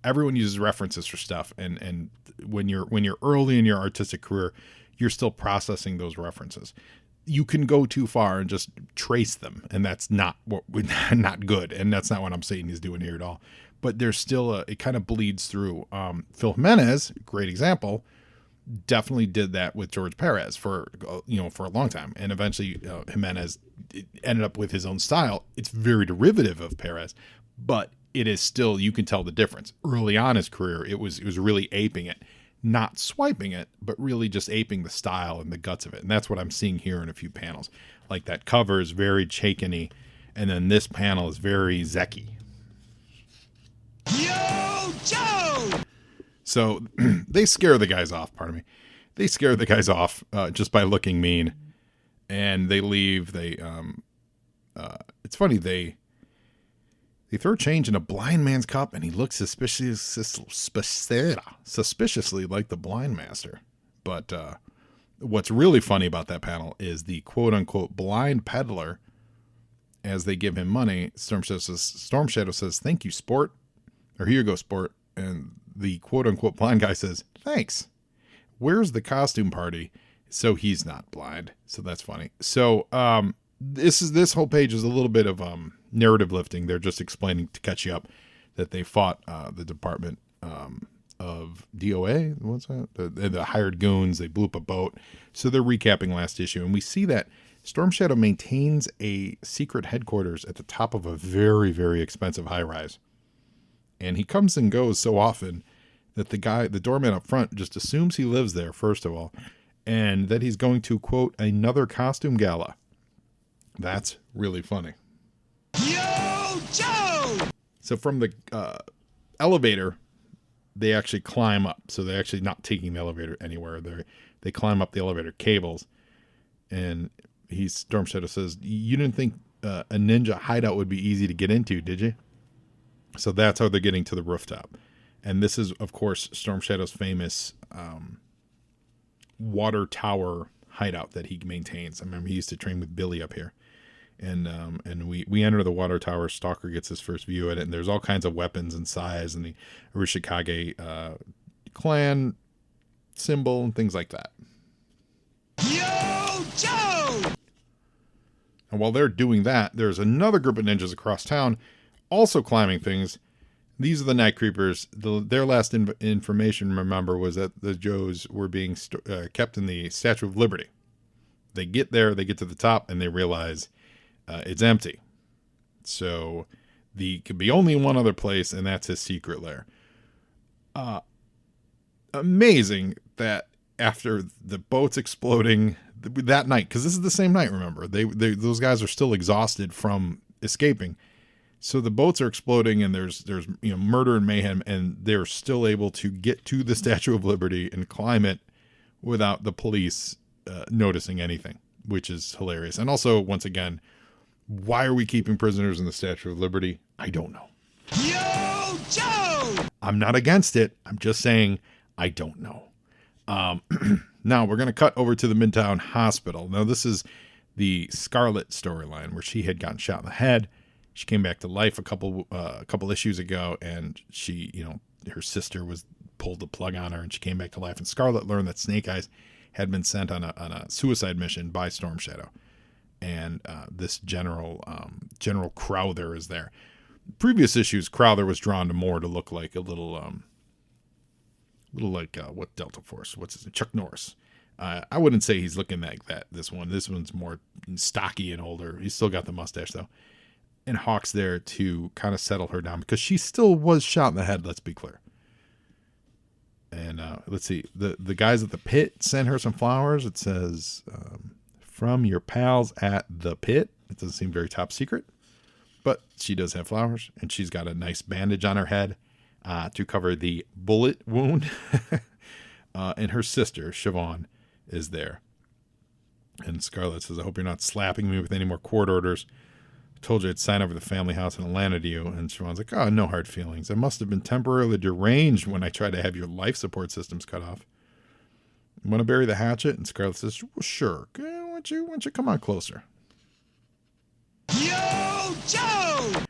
everyone uses references for stuff, and when you're early in your artistic career, you're still processing those references. You can go too far and just trace them, and that's not good, and that's not what I'm saying he's doing here at all. But there's still it kind of bleeds through. Phil Jimenez, great example, definitely did that with George Perez for a long time, and eventually Jimenez ended up with his own style. It's very derivative of Perez, but it is still, you can tell the difference. Early on in his career, it was really aping it, not swiping it, but really just aping the style and the guts of it. And that's what I'm seeing here in a few panels. Like that cover is very Chaykin-y, and then this panel is very Zeki. Yo, Joe! So they scare the guys off, pardon me. They scare the guys off just by looking mean, and they leave. It's funny, they throw change in a blind man's cup, and he looks suspiciously like the blind master. But what's really funny about that panel is the quote-unquote blind peddler, as they give him money, Storm Shadow says, "Thank you, sport," or "Here you go, sport," and the quote-unquote blind guy says, "Thanks. Where's the costume party?" So he's not blind. So that's funny. So this whole page is a little bit of narrative lifting. They're just explaining to catch you up that they fought the Department of DOA. What's that? The hired goons. They blew up a boat. So they're recapping last issue, and we see that Storm Shadow maintains a secret headquarters at the top of a very, very expensive high-rise. And he comes and goes so often that the doorman up front just assumes he lives there, first of all, and that he's going to, quote, another costume gala. That's really funny. Yo, Joe! So from the elevator, they actually climb up. So they're actually not taking the elevator anywhere. They climb up the elevator cables, and Storm Shadow says, "You didn't think a ninja hideout would be easy to get into, did you?" So that's how they're getting to the rooftop. And this is, of course, Storm Shadow's famous water tower hideout that he maintains. I remember he used to train with Billy up here. And we enter the water tower. Stalker gets his first view at it, and there's all kinds of weapons and size, and the Arashikage clan symbol and things like that. Yo, Joe! And while they're doing that, there's another group of ninjas across town also climbing things. These are the Night Creepers. Their last information, remember, was that the Joes were being kept in the Statue of Liberty. They get there, they get to the top, and they realize it's empty. So could be only one other place, and that's his secret lair. Amazing that after the boats exploding that night, because this is the same night, remember, those guys are still exhausted from escaping. So the boats are exploding, and there's murder and mayhem, and they're still able to get to the Statue of Liberty and climb it without the police noticing anything, which is hilarious. And also, once again, why are we keeping prisoners in the Statue of Liberty? I don't know. Yo, Joe! I'm not against it. I'm just saying I don't know. Now we're going to cut over to the Midtown Hospital. Now this is the Scarlet storyline, where she had gotten shot in the head. She came back to life a couple issues ago, and she, her sister pulled the plug on her, and she came back to life. And Scarlet learned that Snake Eyes had been sent on a suicide mission by Storm Shadow, and this General Crowther is there. Previous issues, Crowther was drawn to look like a little like what Delta Force? What's his name? Chuck Norris. I wouldn't say he's looking like that. This one's more stocky and older. He's still got the mustache though. And Hawk's there to kind of settle her down, because she still was shot in the head. Let's be clear. And let's see. The guys at the pit sent her some flowers. It says, "From your pals at the pit." It doesn't seem very top secret, but she does have flowers, and she's got a nice bandage on her head to cover the bullet wound. And her sister, Siobhan, is there. And Scarlet says, "I hope you're not slapping me with any more court orders. I told you I'd sign over the family house in Atlanta to you." And Siobhan's like, "Oh, no hard feelings. I must have been temporarily deranged when I tried to have your life support systems cut off. You want to bury the hatchet?" And Scarlet says, "Well, sure. Why don't you come on closer?" Yo, Joe!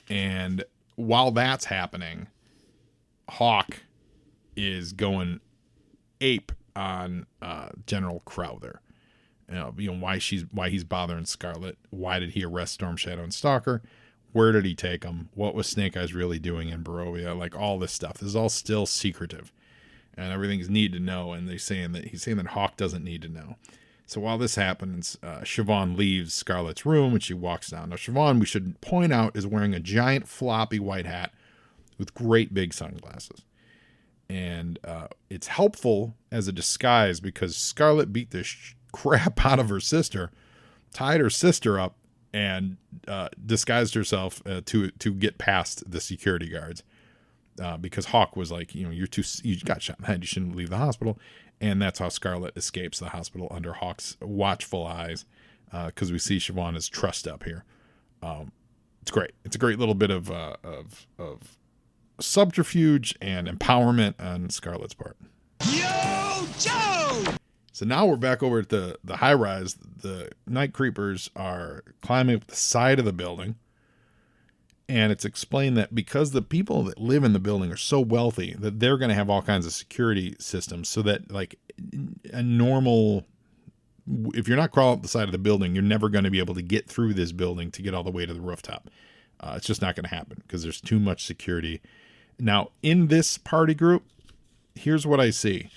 And while that's happening, Hawk is going ape on General Crowther. Why he's bothering Scarlet. Why did he arrest Storm Shadow and Stalker? Where did he take them? What was Snake Eyes really doing in Barovia? Like all this stuff. This is all still secretive, and everything's need to know. And he's saying that Hawk doesn't need to know. So while this happens, Siobhan leaves Scarlett's room and she walks down. Now, Siobhan, we should point out, is wearing a giant floppy white hat with great big sunglasses. And it's helpful as a disguise because Scarlett beat the crap out of her sister, tied her sister up, and disguised herself to get past the security guards. Because Hawk was like, you got shot in the head, you shouldn't leave the hospital. And that's how Scarlett escapes the hospital under Hawk's watchful eyes, because we see Siobhan is trussed up here. It's great. It's a great little bit of subterfuge and empowerment on Scarlett's part. Yo, Joe! So now we're back over at the high rise. The night creepers are climbing up the side of the building. And it's explained that because the people that live in the building are so wealthy that they're going to have all kinds of security systems so that like a normal, if you're not crawling up the side of the building, you're never going to be able to get through this building to get all the way to the rooftop. It's just not going to happen because there's too much security. Now, in this party group, here's what I see.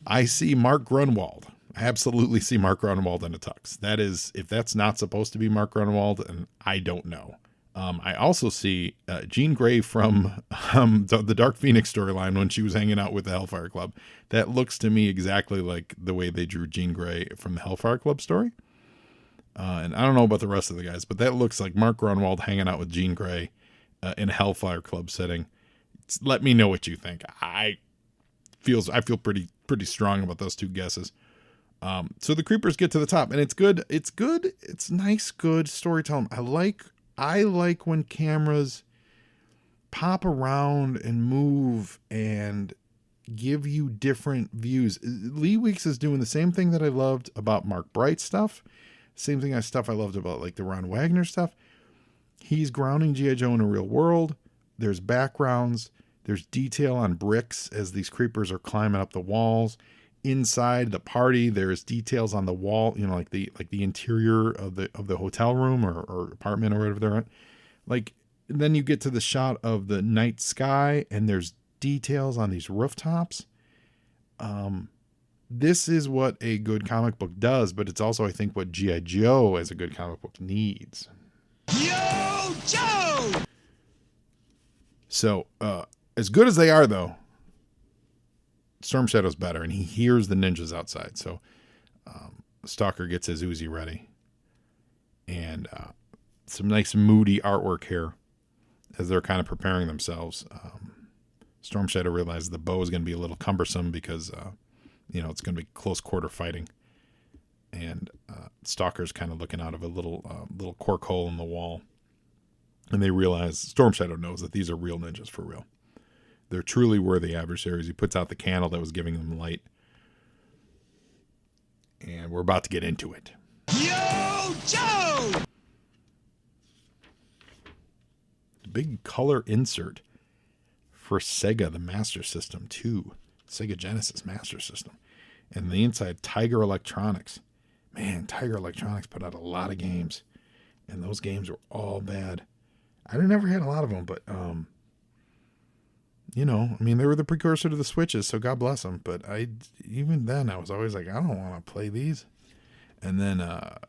I see Mark Grunwald. I absolutely see Mark Grunwald in a tux. That is, if that's not supposed to be Mark Grunwald, and I don't know. I also see Jean Grey from the Dark Phoenix storyline when she was hanging out with the Hellfire Club. That looks to me exactly like the way they drew Jean Grey from the Hellfire Club story. And I don't know about the rest of the guys, but that looks like Mark Grunwald hanging out with Jean Grey in a Hellfire Club setting. Let me know what you think. I feel pretty strong about those two guesses. So the creepers get to the top, and it's good. It's good. It's nice, good storytelling. I like when cameras pop around and move and give you different views. Lee Weeks is doing the same thing that I loved about Mark Bright's stuff. Same thing I loved about like the Ron Wagner stuff. He's grounding G.I. Joe in a real world. There's backgrounds. There's detail on bricks as these creepers are climbing up the walls. Inside the party, there's details on the wall, like the interior of the hotel room or apartment or whatever they're at. Like, then you get to the shot of the night sky and there's details on these rooftops. This is what a good comic book does, but it's also, I think, what G.I. Joe as a good comic book needs. Yo, Joe! So, as good as they are, though, Storm Shadow's better, and he hears the ninjas outside. So Stalker gets his Uzi ready. And some nice moody artwork here as they're kind of preparing themselves. Storm Shadow realizes the bow is going to be a little cumbersome because, it's going to be close quarter fighting. And Stalker's kind of looking out of a little cork hole in the wall. And they realize, Storm Shadow knows that these are real ninjas for real. They're truly worthy adversaries. He puts out the candle that was giving them light. And we're about to get into it. Yo, Joe! Big color insert for Sega, the Master System 2. Sega Genesis Master System. And the inside, Tiger Electronics. Man, Tiger Electronics put out a lot of games. And those games were all bad. I never had a lot of them, but... they were the precursor to the Switches, so God bless them. But even then, I was always like, I don't want to play these. And then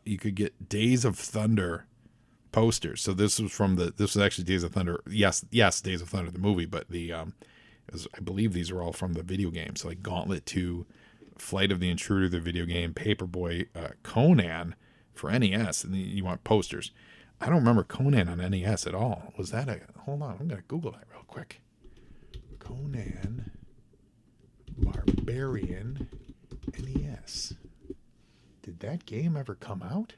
you could get Days of Thunder posters. So this was actually Days of Thunder. Yes, Days of Thunder, the movie, but I believe these are all from the video games. So like Gauntlet 2, Flight of the Intruder, the video game, Paperboy, Conan for NES, and you want posters. I don't remember Conan on NES at all. Was that hold on, I'm going to Google that real quick. Conan Barbarian NES. Did that game ever come out?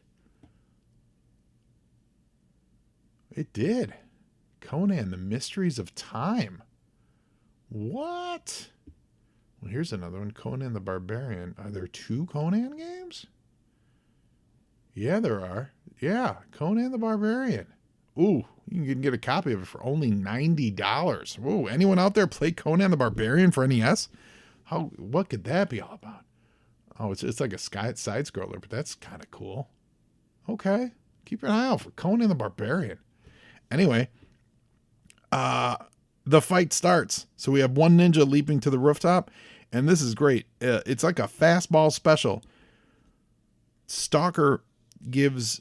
It did. Conan, the Mysteries of Time. What? Well, here's another one. Conan the Barbarian. Are there 2 Conan games? Yeah, there are. Yeah, Conan the Barbarian. Ooh, you can get a copy of it for only $90. Whoa, anyone out there play Conan the Barbarian for NES? What could that be all about? Oh, it's like a side scroller, but that's kind of cool. Okay, keep an eye out for Conan the Barbarian. Anyway, the fight starts. So we have one ninja leaping to the rooftop, and this is great. It's like a fastball special. Stalker gives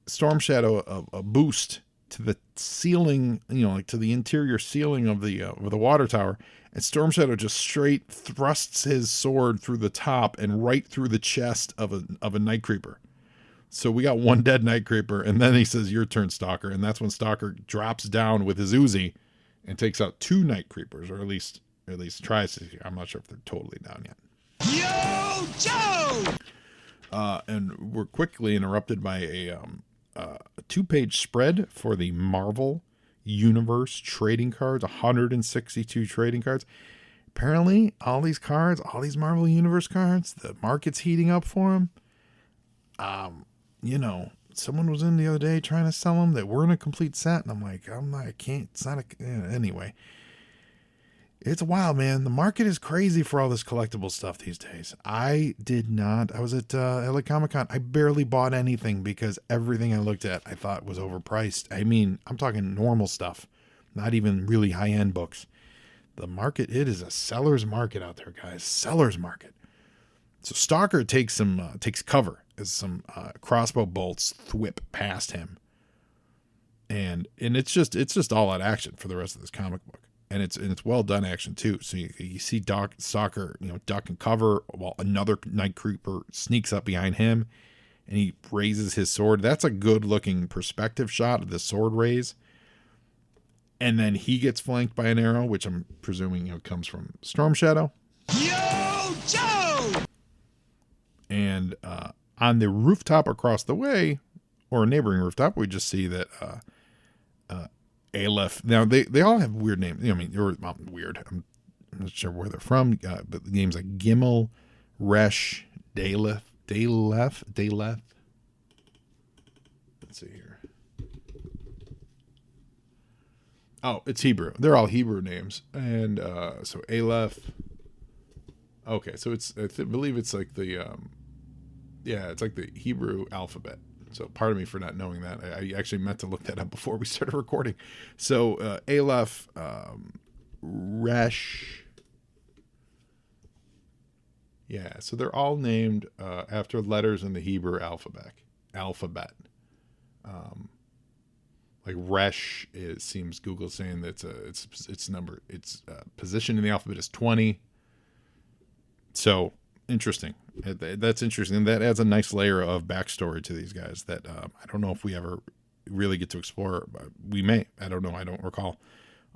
Storm Shadow a boost to the ceiling, like to the interior ceiling of the water tower, and Storm Shadow just straight thrusts his sword through the top and right through the chest of a Night Creeper. So we got one dead Night Creeper, and then he says, "Your turn, Stalker," and that's when Stalker drops down with his Uzi and takes out 2 Night Creepers, or at least tries to. I'm not sure if they're totally down yet. Yo, Joe! And we're quickly interrupted by a 2-page spread for the Marvel Universe trading cards, 162 trading cards. Apparently, all these Marvel Universe cards, the market's heating up for them. Someone was in the other day trying to sell them that weren't a complete set, and I'm like, I can't, it's not anyway. It's wild, man. The market is crazy for all this collectible stuff these days. I was at LA Comic-Con. I barely bought anything because everything I looked at I thought was overpriced. I mean, I'm talking normal stuff, not even really high-end books. The market, it is a seller's market out there, guys. Seller's market. So Stalker takes cover as some crossbow bolts thwip past him. And it's just all out action for the rest of this comic book. And it's well done action too. So you see Stalker, duck and cover while another Night Creeper sneaks up behind him, and he raises his sword. That's a good looking perspective shot of the sword raise. And then he gets flanked by an arrow, which I'm presuming comes from Storm Shadow. Yo, Joe! And on the rooftop across the way, or a neighboring rooftop, we just see that Aleph. Now they all have weird names. Weird. I'm not sure where they're from, but the names like Gimel, Resh, Daleth. Let's see here. Oh, it's Hebrew. They're all Hebrew names, and so Aleph. Okay, so I believe it's like the it's like the Hebrew alphabet. So pardon me for not knowing that. I actually meant to look that up before we started recording. So Aleph, Resh. Yeah, so they're all named after letters in the Hebrew alphabet. Like Resh seems Google saying that its position in the alphabet is 20. So interesting. That's interesting. And that adds a nice layer of backstory to these guys that I don't know if we ever really get to explore. We may. I don't know. I don't recall.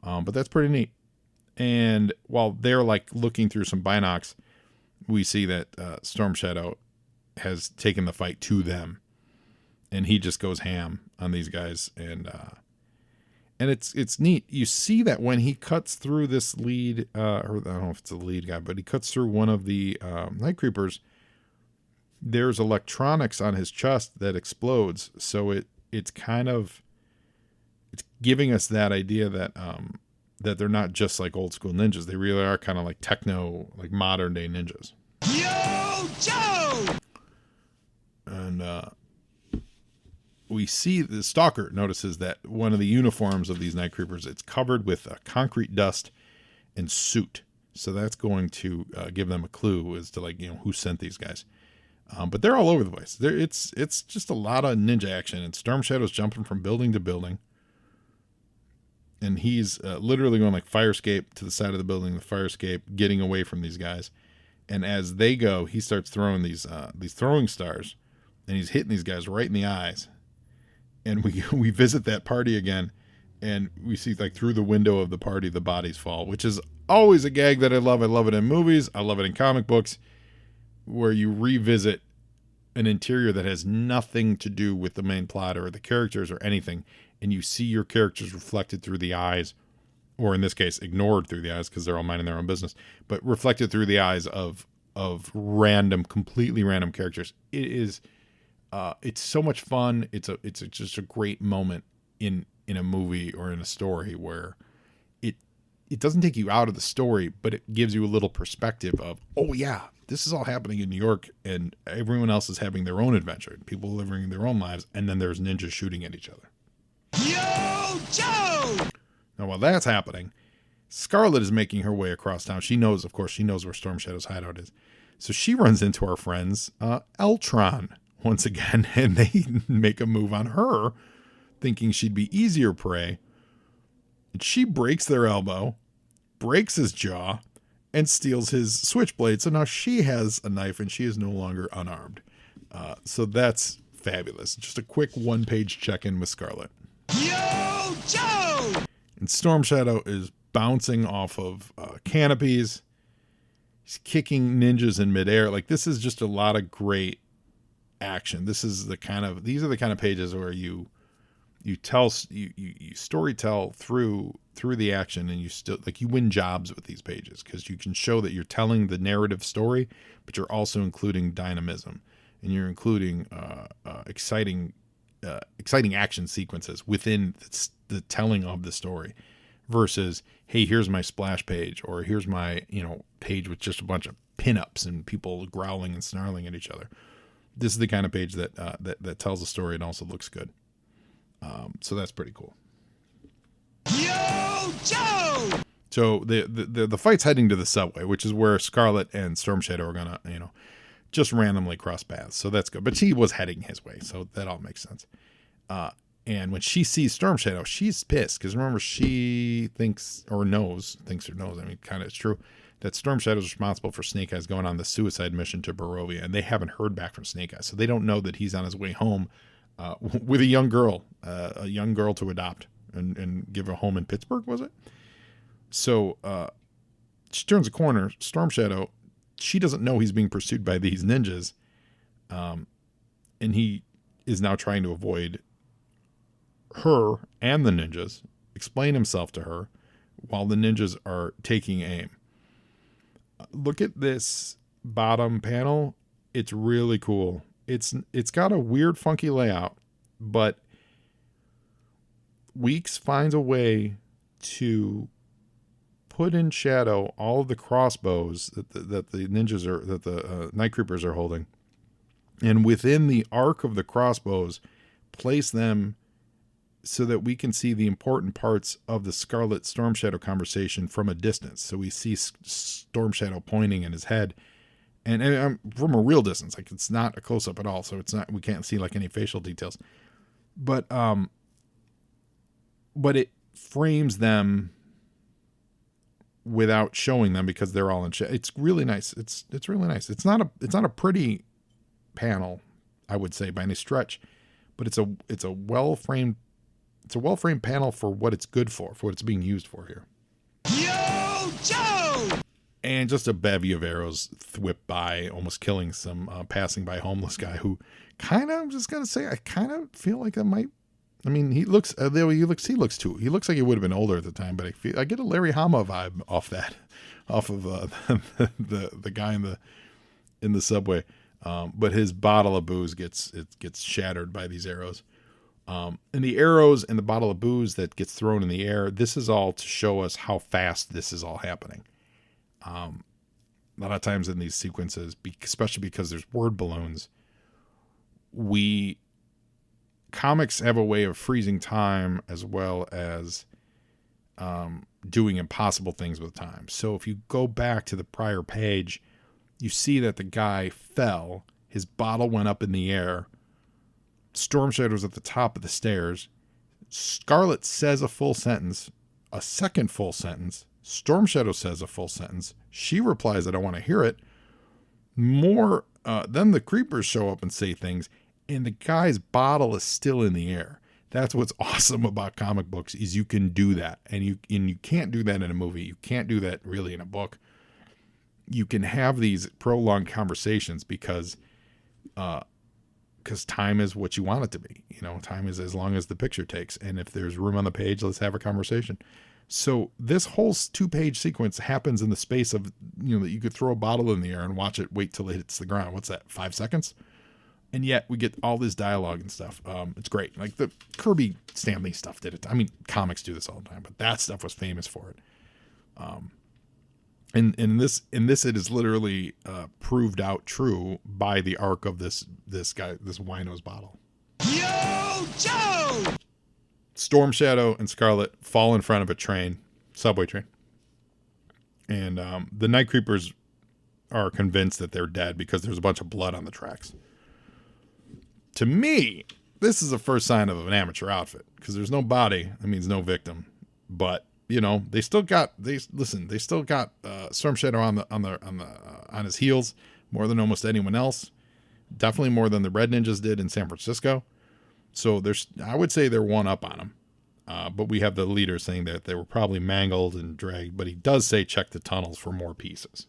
But that's pretty neat. And while they're like looking through some binocs, we see that Storm Shadow has taken the fight to them. And he just goes ham on these guys. And it's neat. You see that when he cuts through this lead, or I don't know if it's a lead guy, but he cuts through one of the Night Creepers, there's electronics on his chest that explodes. So it's giving us that idea that that they're not just like old school ninjas. They really are kind of like techno, like modern day ninjas. Yo, Joe! And we see the Stalker notices that one of the uniforms of these Night Creepers, it's covered with concrete dust and soot. So that's going to give them a clue as to who sent these guys. But they're all over the place. It's just a lot of ninja action, and Storm Shadow's jumping from building to building. And he's literally going like fire escape to the side of the building, the fire escape, getting away from these guys. And as they go, he starts throwing these throwing stars, and he's hitting these guys right in the eyes. And we visit that party again, and we see like through the window of the party, the bodies fall, which is always a gag that I love. I love it in movies. I love it in comic books, where you revisit an interior that has nothing to do with the main plot or the characters or anything, and you see your characters reflected through the eyes, or in this case, ignored through the eyes because they're all minding their own business, but reflected through the eyes of completely random characters. It is. It's so much fun. It's just a great moment in a movie or in a story where it doesn't take you out of the story, but it gives you a little perspective of, oh yeah, this is all happening in New York, and everyone else is having their own adventure, people living their own lives, and then there's ninjas shooting at each other. Yo, Joe! Now while that's happening, Scarlet is making her way across town. She knows where Storm Shadow's hideout is. So she runs into our friends, Eltron, once again, and they make a move on her, thinking she'd be easier prey. And she breaks their elbow, breaks his jaw, and steals his switchblade. So now she has a knife and she is no longer unarmed. So that's fabulous. Just a quick one-page check-in with Scarlet. Yo, Joe! And Storm Shadow is bouncing off of canopies. He's kicking ninjas in midair. Like, this is just a lot of great action. These are the kind of pages where you story tell through the action, and you win jobs with these pages because you can show that you're telling the narrative story, but you're also including dynamism, and you're including exciting action sequences within the telling of the story, versus, hey, here's my splash page, or here's my page with just a bunch of pinups and people growling and snarling at each other. This is the kind of page that tells a story and also looks good. So that's pretty cool. Yo, Joe! So the fight's heading to the subway, which is where Scarlet and Storm Shadow are gonna, just randomly cross paths. So that's good. But she was heading his way, so that all makes sense. And when she sees Storm Shadow, she's pissed because remember, she thinks or knows, I mean, kind of it's true, that Storm Shadow is responsible for Snake Eyes going on the suicide mission to Barovia, and they haven't heard back from Snake Eyes, so they don't know that he's on his way home with a young girl to adopt and give a home in Pittsburgh, was it? So she turns a corner. Storm Shadow, she doesn't know he's being pursued by these ninjas, and he is now trying to avoid her and the ninjas, explain himself to her while the ninjas are taking aim. Look at this bottom panel. It's really cool. It's got a weird, funky layout, but Weeks finds a way to put in shadow all of the crossbows that the ninjas that the Night Creepers are holding, and within the arc of the crossbows, place them so that we can see the important parts of the Scarlet Storm Shadow conversation from a distance. So we see Storm Shadow pointing in his head, and from a real distance, like it's not a close up at all. So it's not, we can't see like any facial details, but it frames them without showing them because they're all in shadow. It's really nice. It's really nice. It's not a pretty panel, I would say, by any stretch, but it's a well framed panel for what it's good for what it's being used for here. Yo, Joe! And just a bevy of arrows whip by, almost killing some passing by homeless guy who I'm just gonna say, I kind of feel like that might. I mean, he looks like he would have been older at the time, but I get a Larry Hama vibe off of the guy in the subway. But his bottle of booze gets shattered by these arrows. And the arrows and the bottle of booze that gets thrown in the air, this is all to show us how fast this is all happening. A lot of times in these sequences, especially because there's word balloons, comics have a way of freezing time as well as doing impossible things with time. So if you go back to the prior page, you see that the guy fell, his bottle went up in the air, Storm Shadow's at the top of the stairs, Scarlet says a full sentence, a second full sentence, Storm Shadow says a full sentence, she replies, I don't want to hear it. Then the creepers show up and say things, and the guy's bottle is still in the air. That's what's awesome about comic books, is you can do that. And you can't do that in a movie. You can't do that really in a book. You can have these prolonged conversations because time is what you want it to be. Time is as long as the picture takes. And if there's room on the page, let's have a conversation. So this whole 2-page sequence happens in the space of, that you could throw a bottle in the air and watch it wait till it hits the ground. What's that, 5 seconds? And yet we get all this dialogue and stuff. It's great. Like the Kirby Stanley stuff did it. I mean, comics do this all the time, but that stuff was famous for it. And in this, it is literally proved out true by the arc of this guy, this wino's bottle. Yo, Joe! Storm Shadow and Scarlet fall in front of a subway train. And the Night Creepers are convinced that they're dead because there's a bunch of blood on the tracks. to me, this is the first sign of an amateur outfit because there's no body. That means no victim. But they still got Storm Shadow on his heels more than almost anyone else. Definitely more than the Red Ninjas did in San Francisco. So I would say they're one up on him. But we have the leader saying that they were probably mangled and dragged. But he does say check the tunnels for more pieces.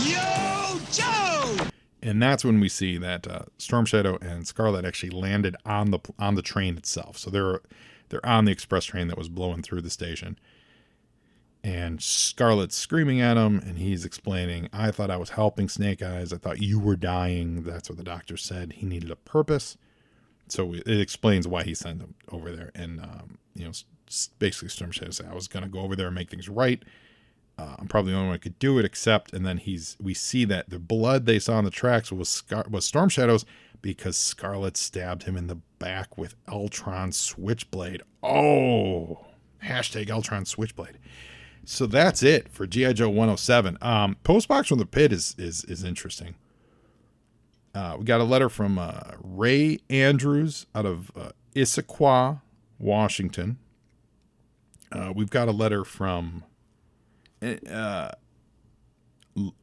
Yo, Joe! And that's when we see that Storm Shadow and Scarlet actually landed on the train itself. So they're on the express train that was blowing through the station. And Scarlet's screaming at him, and he's explaining, I thought I was helping Snake Eyes. I thought you were dying. That's what the doctor said. He needed a purpose. So it explains why he sent him over there. And, basically Storm Shadow said, I was going to go over there and make things right. I'm probably the only one who could do it, except, and then we see that the blood they saw on the tracks was Storm Shadow's because Scarlet stabbed him in the back with Eltron Switchblade. Oh, hashtag Eltron Switchblade. So that's it for G.I. Joe 107. Postbox from the Pit is interesting. We got a letter from Ray Andrews out of Issaquah, Washington. We've got a letter from... we're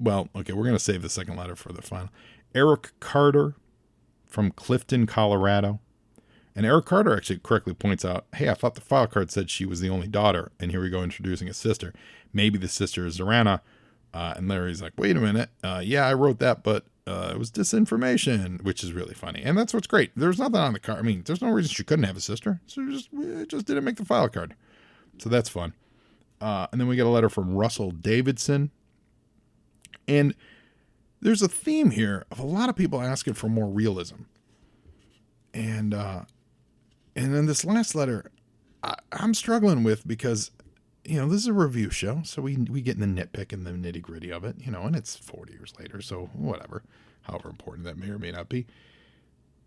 going to save the second letter for the final. Eric Carter from Clifton, Colorado. And Eric Carter actually correctly points out, hey, I thought the file card said she was the only daughter. And here we go introducing a sister. Maybe the sister is Zorana. And Larry's like, wait a minute. Yeah, I wrote that, but it was disinformation, which is really funny. And that's what's great. There's nothing on the card. I mean, there's no reason she couldn't have a sister. So it just didn't make the file card. So that's fun. And then we get a letter from Russell Davidson. And there's a theme here of a lot of people asking for more realism. And then this last letter, I'm struggling with because, this is a review show. So we get in the nitpick and the nitty gritty of it, and it's 40 years later. So whatever, however important that may or may not be.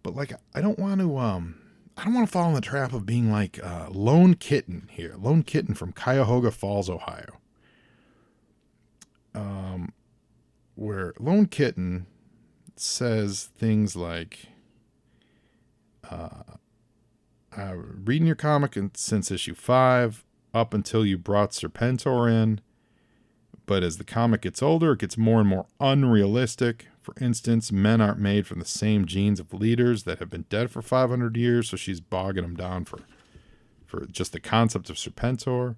But I don't want to fall in the trap of being like Lone Kitten here. Lone Kitten from Cuyahoga Falls, Ohio. Where Lone Kitten says things like, reading your comic since issue 5 up until you brought Serpentor in. But as the comic gets older, it gets more and more unrealistic. For instance, men aren't made from the same genes of leaders that have been dead for 500 years, so she's bogging them down for just the concept of Serpentor.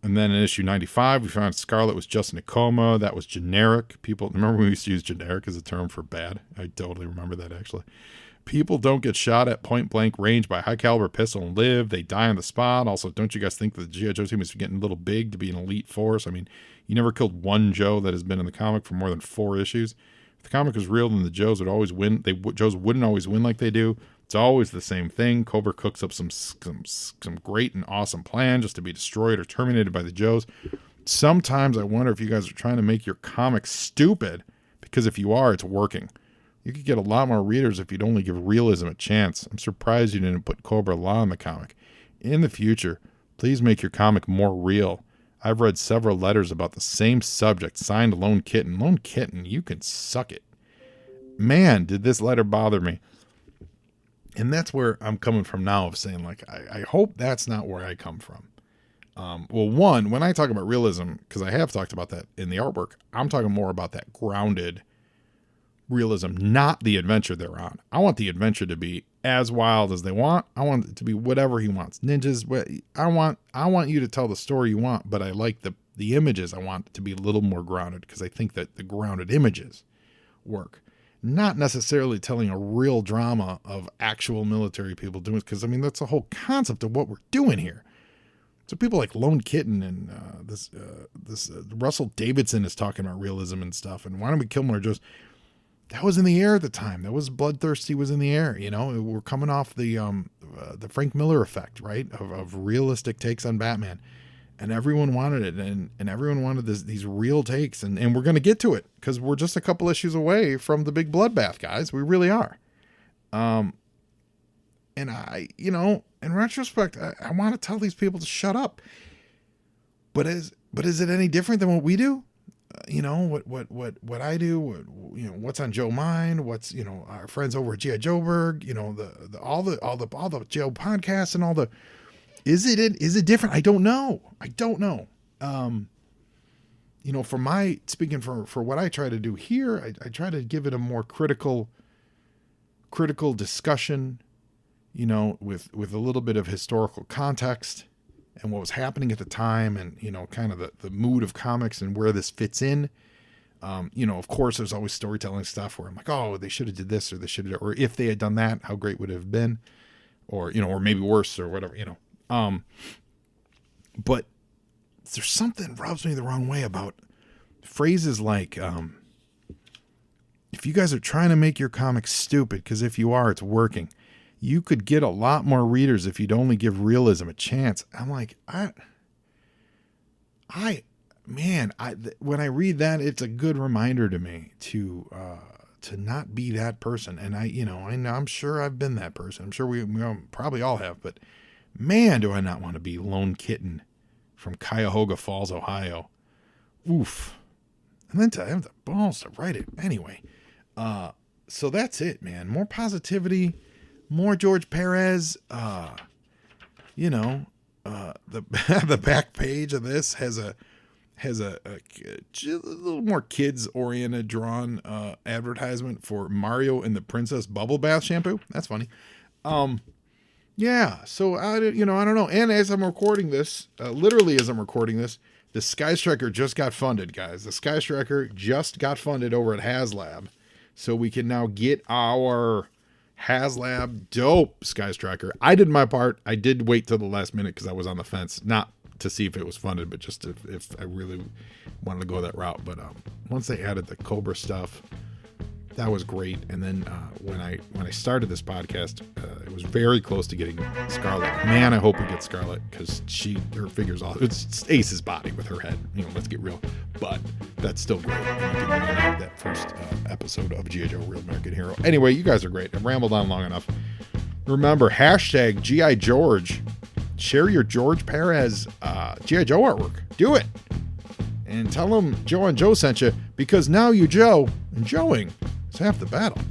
And then in issue 95, we found Scarlet was just in a coma. That was generic. People, remember we used to use generic as a term for bad? I totally remember that, actually. People don't get shot at point-blank range by high-caliber pistol and live. They die on the spot. Also, don't you guys think that the G.I. Joe team is getting a little big to be an elite force? I mean, you never killed one Joe that has been in the comic for more than 4 issues. If the comic was real, then the Joes would always win. Joes wouldn't always win like they do. It's always the same thing. Cobra cooks up some great and awesome plan just to be destroyed or terminated by the Joes. Sometimes I wonder if you guys are trying to make your comic stupid, because if you are, it's working. You could get a lot more readers if you'd only give realism a chance. I'm surprised you didn't put Cobra Law in the comic. In the future, please make your comic more real. I've read several letters about the same subject, signed Lone Kitten. Lone Kitten, you can suck it. Man, did this letter bother me. And that's where I'm coming from now, of saying, I hope that's not where I come from. One, when I talk about realism, because I have talked about that in the artwork, I'm talking more about that grounded realism, not the adventure they're on. I want the adventure to be as wild as they want. I want it to be whatever he wants. Ninjas, I want you to tell the story you want, but I like the images. I want it to be a little more grounded, because I think that the grounded images work. Not necessarily telling a real drama of actual military people doing it, because that's the whole concept of what we're doing here. So people like Lone Kitten and this Russell Davidson is talking about realism and stuff. And why don't we kill more Joes? That was in the air at the time. That was Bloodthirsty was in the air. We're coming off the Frank Miller effect, right? Of realistic takes on Batman. And everyone wanted it, and everyone wanted these real takes, and we're going to get to it, because we're just a couple issues away from the big bloodbath, guys. We really are. And in retrospect, I want to tell these people to shut up. But is it any different than what we do? what I do, what's on Joe mind, what's, our friends over at G.I. Joeberg, all the Joe podcasts and all the, is it different? I don't know. Speaking for what I try to do here, I try to give it a more critical discussion, with a little bit of historical context and what was happening at the time, and, kind of the mood of comics and where this fits in. Of course, there's always storytelling stuff where I'm like, oh, they should have did this, or they should have, or if they had done that, how great would it have been, or, or maybe worse, or whatever, but there's something rubs me the wrong way about phrases like, if you guys are trying to make your comics stupid, because if you are, it's working. You could get a lot more readers if you'd only give realism a chance. I'm like, when I read that, it's a good reminder to me to not be that person. And I'm sure I've been that person. I'm sure we probably all have, but man, do I not want to be Lone Kitten from Cuyahoga Falls, Ohio. Oof. And then to have the balls to write it anyway. So that's it, man. More positivity, more George Perez. The back page of this has a little more kids oriented drawn advertisement for Mario and the Princess Bubble Bath shampoo. That's funny. Yeah. So I don't know. And as I'm recording this, literally as I'm recording this, the Sky Striker just got funded, guys. The Sky Striker just got funded over at HasLab. So we can now get our HasLab dope Sky Striker. I did my part. I did wait till the last minute because I was on the fence, not to see if it was funded, but just if I really wanted to go that route. But once they added the Cobra stuff, that was great. And then when I started this podcast, it was very close to getting Scarlet. Man, I hope we get Scarlet, because her figure's all, it's Ace's body with her head. Let's get real. But that's still great. And you can read that first episode of G.I. Joe Real American Hero. Anyway, you guys are great. I've rambled on long enough. Remember, hashtag G.I. George. Share your George Perez G.I. Joe artwork. Do it. And tell them Joe and Joe sent you, because now you Joe, and Joeing is half the battle.